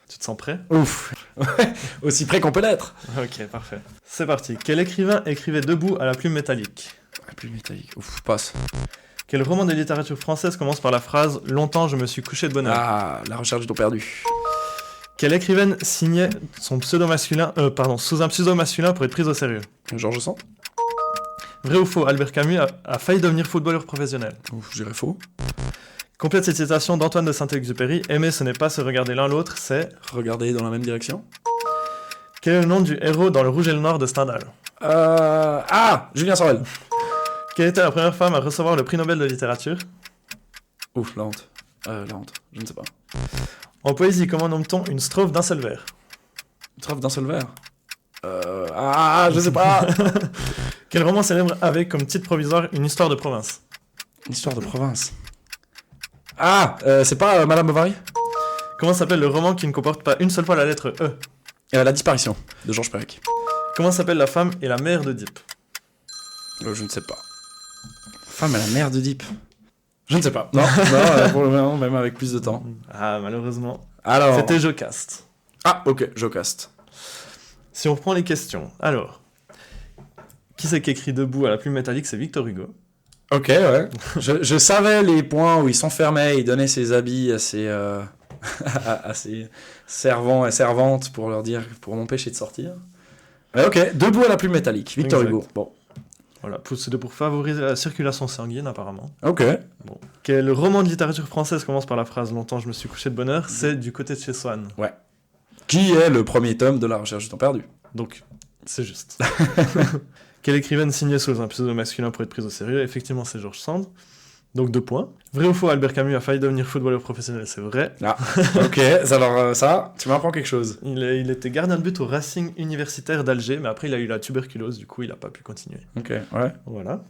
Tu te sens prêt ? Ouf. Ouais. Aussi près qu'on peut l'être. Ok, parfait. C'est parti. Quel écrivain écrivait debout à la plume métallique ? La plume métallique. Ouf, passe. Quel roman de littérature française commence par la phrase « Longtemps je me suis couché de bonheur » ? Ah, La recherche du temps perdu. Quelle écrivaine signait son pseudo masculin, sous un pseudo masculin pour être prise au sérieux ? Georges Sand. Vrai ou faux, Albert Camus a failli devenir footballeur professionnel. Ouf, je dirais faux. Complète cette citation d'Antoine de Saint-Exupéry. Aimer, ce n'est pas se regarder l'un l'autre, c'est... Regarder dans la même direction. Quel est le nom du héros dans Le Rouge et le Noir de Stendhal ? Julien Sorel. Quelle était la première femme à recevoir le prix Nobel de littérature ? Ouf, la honte. La honte, je ne sais pas. En poésie, comment nomme-t-on une strophe d'un seul vers ? Une strophe d'un seul vers. Je sais pas. Quel roman célèbre avait comme titre provisoire une histoire de province ? Une histoire de province. C'est pas Madame Bovary ? Comment s'appelle le roman qui ne comporte pas une seule fois la lettre E ? La disparition, de Georges Perec. Comment s'appelle la femme et la mère d'Oedipe ? Je ne sais pas. Femme à la mère d'Oedipe. Je ne sais pas. Non, pour le moment, même avec plus de temps. Ah, malheureusement. Alors... C'était Jocaste. Ah, ok, Jocaste. Si on reprend les questions, alors... Qui c'est qui écrit debout à la plume métallique ? C'est Victor Hugo. Ok, ouais. je savais les points où il s'enfermait, il donnait ses habits à ses, à ses servants et servantes pour leur dire, pour m'empêcher de sortir. Ouais, ok, debout à la plume métallique, Victor Exact. Hugo. Bon. Voilà, c'était pour favoriser la circulation sanguine apparemment. Ok. Bon. Quel roman de littérature française commence par la phrase « Longtemps je me suis couché de bonheur » ? C'est Du côté de chez Swann. Ouais. Qui est le premier tome de La recherche du temps perdu ? Donc, c'est juste. Quelle écrivaine signait sous un pseudo masculin pour être prise au sérieux ? Effectivement, c'est Georges Sand. Donc 2 points. Vrai ou faux, Albert Camus a failli devenir footballeur professionnel ? C'est vrai. Ah, ok. Alors ça, tu m'apprends quelque chose. Il était gardien de but au Racing universitaire d'Alger, mais après il a eu la tuberculose, du coup il n'a pas pu continuer. Ok, ouais. Voilà.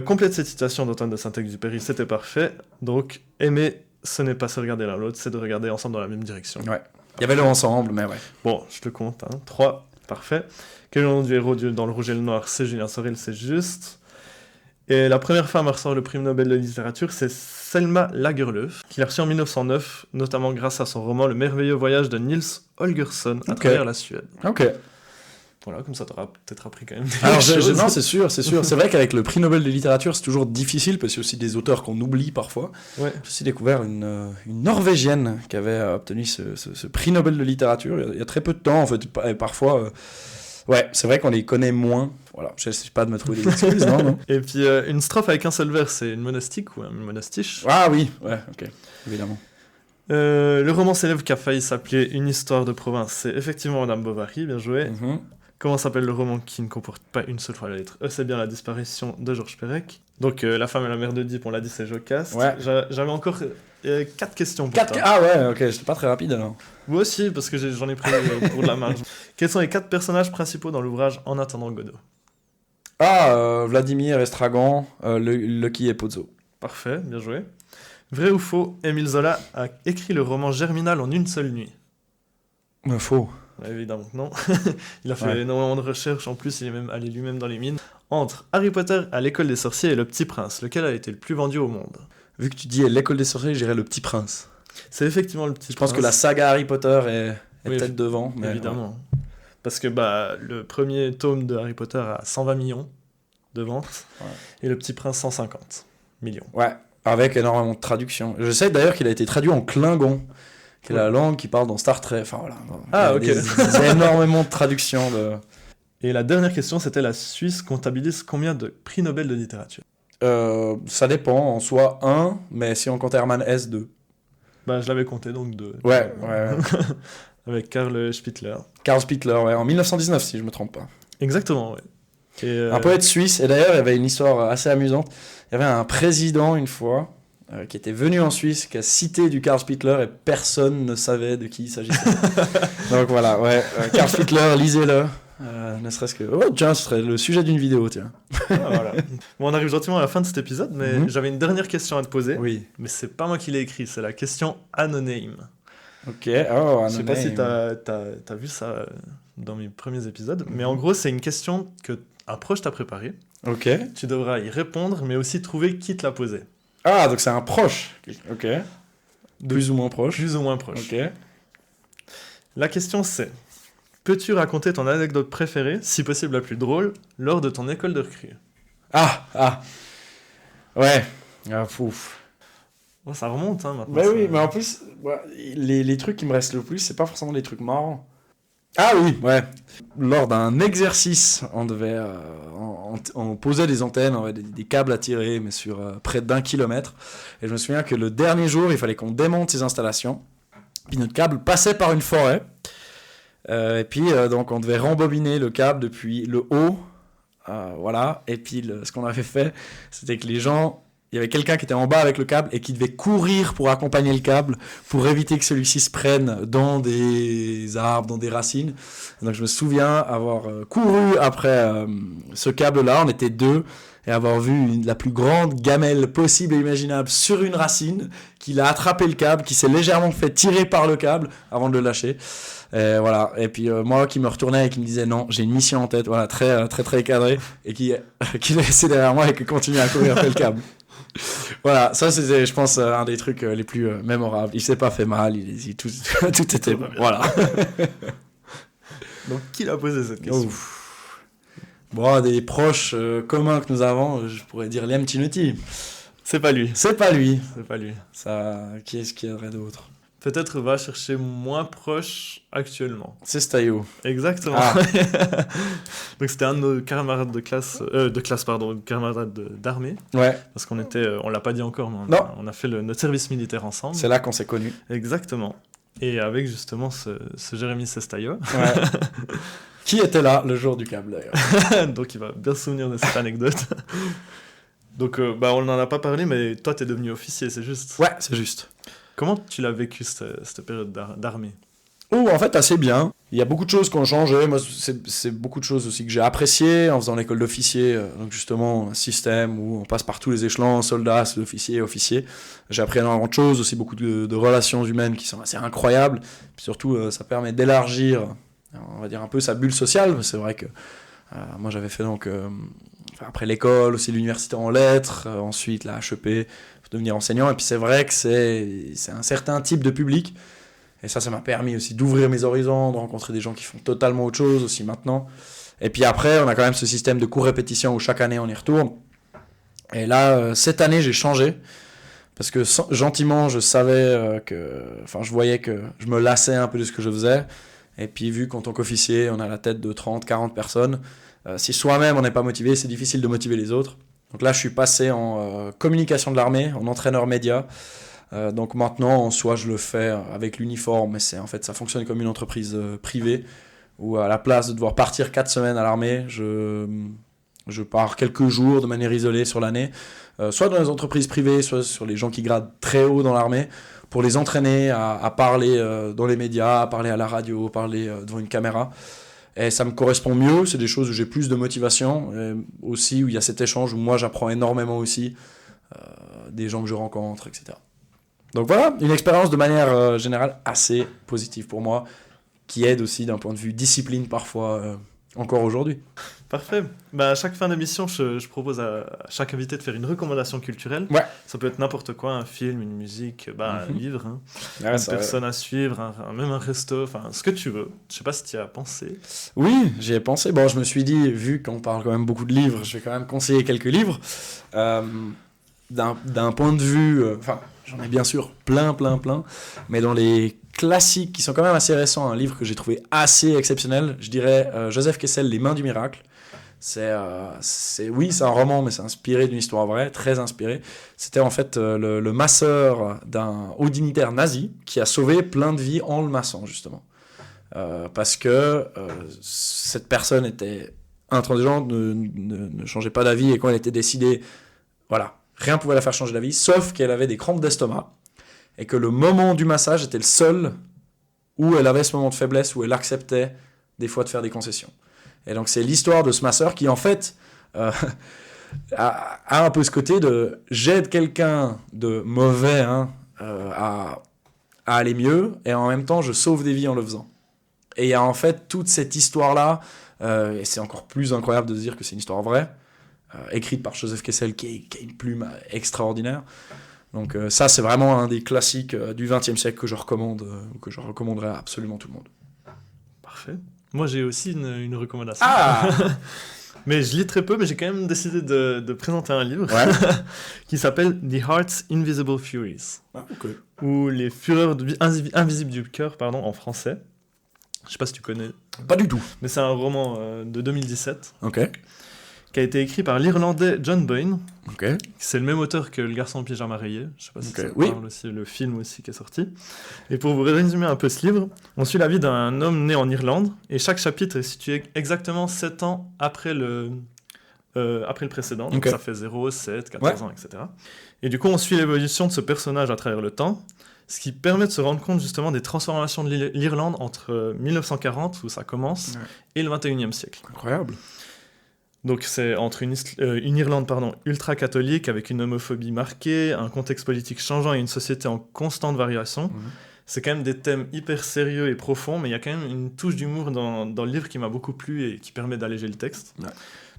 Complète cette citation d'Antoine de Saint-Exupéry, c'était parfait. Donc, aimer, ce n'est pas se regarder l'un l'autre, c'est de regarder ensemble dans la même direction. Ouais. Il y avait le ensemble, mais ouais. Bon, je te compte. 3, parfait. Quel est le nom du héros dans Le Rouge et le Noir ? C'est Julien Sorel, c'est juste. Et la première femme à recevoir le prix Nobel de littérature, c'est Selma Lagerlöf, qui l'a reçu en 1909, notamment grâce à son roman Le merveilleux voyage de Niels Holgersson à travers la Suède. Ok. Voilà, comme ça t'auras peut-être appris quand même des Alors, choses. non, c'est sûr. C'est vrai qu'avec le prix Nobel de littérature, c'est toujours difficile parce qu'il y a aussi des auteurs qu'on oublie parfois. Ouais. J'ai aussi découvert une Norvégienne qui avait obtenu ce prix Nobel de littérature il y a très peu de temps, en fait. Et parfois, ouais, c'est vrai qu'on les connaît moins. Voilà, je sais pas de me trouver des excuses, non. Et puis, une strophe avec un seul vers, c'est une monastique ou un monastiche. Ah oui, ouais, ok, évidemment. Le roman célèbre qui a failli s'appeler Une histoire de province, c'est effectivement Madame Bovary, bien joué. Mhm. Comment s'appelle le roman qui ne comporte pas une seule fois la lettre E ? C'est bien La disparition de Georges Perec. Donc, La femme et la mère d'Oedipe, on l'a dit, c'est Jocaste. Ouais. J'avais encore 4 questions pour toi. Ah ouais, ok, j'étais pas très rapide alors. Moi aussi, parce que j'en ai pris pour de la marge. Quels sont les 4 personnages principaux dans l'ouvrage En attendant Godot ? Vladimir Estragon, Lucky et Pozzo. Parfait, bien joué. Vrai ou faux, Émile Zola a écrit le roman Germinal en une seule nuit? Faux. Ouais, évidemment que non. Il a fait énormément de recherches, en plus il est même allé lui-même dans les mines. Entre Harry Potter à l'école des sorciers et Le Petit Prince, lequel a été le plus vendu au monde? Vu que tu dis l'école des sorciers, j'irais Le Petit Prince. C'est effectivement Le Petit Prince. Je pense que la saga Harry Potter est Oui, peut-être devant. Mais évidemment. Parce que le premier tome de Harry Potter a 120 millions de ventes, et Le Petit Prince 150 millions. Ouais, avec énormément de traductions. Je sais d'ailleurs qu'il a été traduit en Klingon, qui est la langue qui parle dans Star Trek. Enfin voilà. Ah, il y a énormément de traductions. Et la dernière question, c'était la Suisse comptabilise combien de prix Nobel de littérature? Ça dépend, en soi 1, mais si on compte Hermann Hesse, 2. Je l'avais compté, donc 2. Ouais. Avec Karl Spittler. Karl Spittler, ouais, en 1919, si je me trompe pas. Exactement, ouais. Et Un poète suisse, et d'ailleurs, il y avait une histoire assez amusante. Il y avait un président, une fois, qui était venu en Suisse, qui a cité du Karl Spittler, et personne ne savait de qui il s'agissait. Donc voilà, ouais, Karl Spittler, lisez-le. Ne serait-ce que... Oh tiens, ce serait le sujet d'une vidéo, tiens. Voilà. Bon, on arrive gentiment à la fin de cet épisode, mais j'avais une dernière question à te poser. Oui. Mais c'est pas moi qui l'ai écrit, c'est la question anonyme. Ok, oh, je sais pas si t'as vu ça dans mes premiers épisodes, mais en gros, c'est une question que un proche t'a préparée. Ok. Tu devras y répondre, mais aussi trouver qui te l'a posée. Ah, donc c'est un proche. Ok. Plus ou moins proche. Plus ou moins proche. Ok. La question c'est... Peux-tu raconter ton anecdote préférée, si possible la plus drôle, lors de ton école de recrue? Ouais. Fouf. Oh, ça remonte, hein, maintenant. Bah oui, mais en plus, les trucs qui me restent le plus, c'est pas forcément des trucs marrants. Ah oui, ouais. Lors d'un exercice, on devait... on posait des antennes, on avait des câbles à tirer, mais sur près d'1 kilomètre. Et je me souviens que le dernier jour, il fallait qu'on démonte ces installations. Puis notre câble passait par une forêt. Et puis, donc, on devait rembobiner le câble depuis le haut. Voilà. Et puis, ce qu'on avait fait, c'était que les gens... Il y avait quelqu'un qui était en bas avec le câble et qui devait courir pour accompagner le câble pour éviter que celui-ci se prenne dans des arbres, dans des racines. Donc je me souviens avoir couru après ce câble-là, on était 2, et avoir vu la plus grande gamelle possible et imaginable sur une racine, qu'il a attrapé le câble, qui s'est légèrement fait tirer par le câble avant de le lâcher. Et voilà. Et puis moi qui me retournais et qui me disait non, j'ai une mission en tête, voilà, très cadré, et qui l'a laissé derrière moi et qui continuait à courir après le câble. Voilà, ça c'était, je pense, un des trucs les plus mémorables. Il s'est pas fait mal, tout était bon. Voilà. Donc, qui l'a posé cette question? Bon, des proches communs que nous avons, je pourrais dire Liam Tinotti. C'est pas lui. C'est pas lui. Ça, qui est-ce qu'il y aurait d'autre? Peut-être va chercher moins proche actuellement. C'est Stayo. Exactement. Donc c'était un de nos camarades de classe, camarades d'armée. Ouais. Parce qu'on était, on l'a pas dit encore, mais on a fait notre service militaire ensemble. C'est là qu'on s'est connus. Exactement. Et avec justement ce Jérémy Sestayo. Ouais. Qui était là le jour du câble d'ailleurs. Donc il va bien se souvenir de cette anecdote. Donc on n'en a pas parlé, mais toi t'es devenu officier, c'est juste? Ouais, c'est juste. Comment tu l'as vécu cette période d'armée? En fait, assez bien. Il y a beaucoup de choses qui ont changé. Moi, c'est beaucoup de choses aussi que j'ai appréciées en faisant l'école d'officier. Donc justement, un système où on passe par tous les échelons, soldats, officiers, officiers. J'ai appris énormément de choses, aussi beaucoup de relations humaines qui sont assez incroyables. Puis surtout, ça permet d'élargir, on va dire, un peu sa bulle sociale. C'est vrai que moi, j'avais fait donc... après l'école, aussi l'université en lettres, ensuite la HEP, pour devenir enseignant. Et puis c'est vrai que c'est un certain type de public. Et ça m'a permis aussi d'ouvrir mes horizons, de rencontrer des gens qui font totalement autre chose aussi maintenant. Et puis après, on a quand même ce système de cours-répétition où chaque année on y retourne. Et là, cette année, j'ai changé. Parce que gentiment, je savais je voyais que je me lassais un peu de ce que je faisais. Et puis vu qu'en tant qu'officier, on a la tête de 30, 40 personnes, si soi-même on n'est pas motivé, c'est difficile de motiver les autres. Donc là, je suis passé en communication de l'armée, en entraîneur média. Donc maintenant, en soi, je le fais avec l'uniforme, mais ça fonctionne comme une entreprise privée, où à la place de devoir partir 4 semaines à l'armée, je pars quelques jours de manière isolée sur l'année, soit dans les entreprises privées, soit sur les gens qui gradent très haut dans l'armée, pour les entraîner à parler dans les médias, à parler à la radio, parler devant une caméra. Et ça me correspond mieux, c'est des choses où j'ai plus de motivation, aussi où il y a cet échange où moi j'apprends énormément aussi, des gens que je rencontre, etc. Donc voilà, une expérience de manière générale assez positive pour moi, qui aide aussi d'un point de vue discipline parfois, encore aujourd'hui. Parfait. Bah, à chaque fin d'émission, je propose à chaque invité de faire une recommandation culturelle. Ouais. Ça peut être n'importe quoi, un film, une musique, un livre, hein, Ouais, une ça, personne à suivre, même un resto, enfin ce que tu veux. Je sais pas si tu y as pensé. Oui, j'y ai pensé. Bon, je me suis dit, vu qu'on parle quand même beaucoup de livres, je vais quand même conseiller quelques livres. D'un point de vue... Enfin, j'en ai bien sûr plein, mais dans les classiques qui sont quand même assez récents, un livre que j'ai trouvé assez exceptionnel, je dirais Joseph Kessel, Les Mains du Miracle. C'est un roman, mais c'est inspiré d'une histoire vraie, très inspiré. C'était en fait le masseur d'un haut dignitaire nazi qui a sauvé plein de vies en le massant, justement. Parce que cette personne était intransigeante, ne changeait pas d'avis, et quand elle était décidée, voilà, rien ne pouvait la faire changer d'avis, sauf qu'elle avait des crampes d'estomac, et que le moment du massage était le seul où elle avait ce moment de faiblesse, où elle acceptait des fois de faire des concessions. Et donc c'est l'histoire de ce masseur qui en fait a un peu ce côté de j'aide quelqu'un de mauvais à aller mieux, et en même temps je sauve des vies en le faisant. Et il y a en fait toute cette histoire-là, et c'est encore plus incroyable de se dire que c'est une histoire vraie, écrite par Joseph Kessel qui a une plume extraordinaire. Donc ça c'est vraiment un des classiques du XXe siècle que je recommande, que je recommanderais à absolument tout le monde. Parfait. Moi j'ai aussi une recommandation. Ah Mais je lis très peu, mais j'ai quand même décidé de présenter un livre qui s'appelle The Heart's Invisible Furies. Ah, okay. Ou Les Fureurs invisibles du cœur, en français. Je sais pas si tu connais. Pas du tout. Mais c'est un roman de 2017. Ok. Qui a été écrit par l'Irlandais John Boyne. Ok. C'est le même auteur que Le Garçon au pyjama rayé. Je sais pas si ça parle aussi, le film aussi qui est sorti. Et pour vous résumer un peu ce livre, on suit la vie d'un homme né en Irlande, et chaque chapitre est situé exactement 7 ans après le précédent. Donc ça fait 0, 7, 14 ans, etc. Et du coup, on suit l'évolution de ce personnage à travers le temps, ce qui permet de se rendre compte justement des transformations de l'Irlande entre 1940, où ça commence, et le 21e siècle. Incroyable. Donc c'est entre une Irlande ultra-catholique avec une homophobie marquée, un contexte politique changeant et une société en constante variation. C'est quand même des thèmes hyper sérieux et profonds, mais il y a quand même une touche d'humour dans le livre qui m'a beaucoup plu et qui permet d'alléger le texte.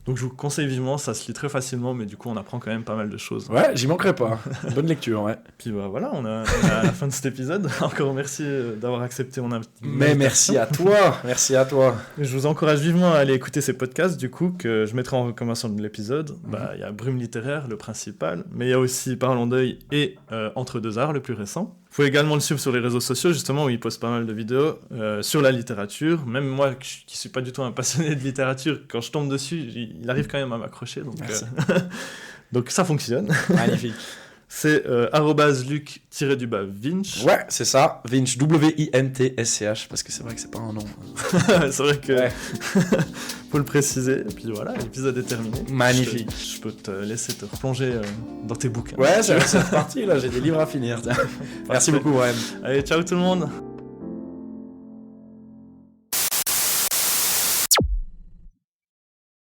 Donc je vous conseille vivement, ça se lit très facilement, mais du coup on apprend quand même pas mal de choses. Ouais, j'y manquerai pas. Bonne lecture, ouais. Puis voilà, on a à la fin de cet épisode. Encore merci d'avoir accepté mon invitation. Mais merci à toi, merci à toi. Je vous encourage vivement à aller écouter ces podcasts, du coup, que je mettrai en recommandation de l'épisode. Il y a Brume littéraire, le principal, mais il y a aussi Parlons d'œil et Entre deux arts, le plus récent. Vous pouvez également le suivre sur les réseaux sociaux, justement, où il poste pas mal de vidéos sur la littérature. Même moi, qui suis pas du tout un passionné de littérature, quand je tombe dessus, il arrive quand même à m'accrocher. Donc, donc ça fonctionne. Magnifique. C'est @luc_vinch. Ouais, c'est ça. Vinch, W-I-N-T-S-C-H, parce que c'est vrai que c'est pas un nom. C'est vrai que faut le préciser. Et puis voilà, l'épisode est terminé. Magnifique. Je peux te laisser te replonger dans tes bouquins. Ouais, c'est parti, là, j'ai des livres à finir. Merci beaucoup, Ryan. Allez, ciao tout le monde.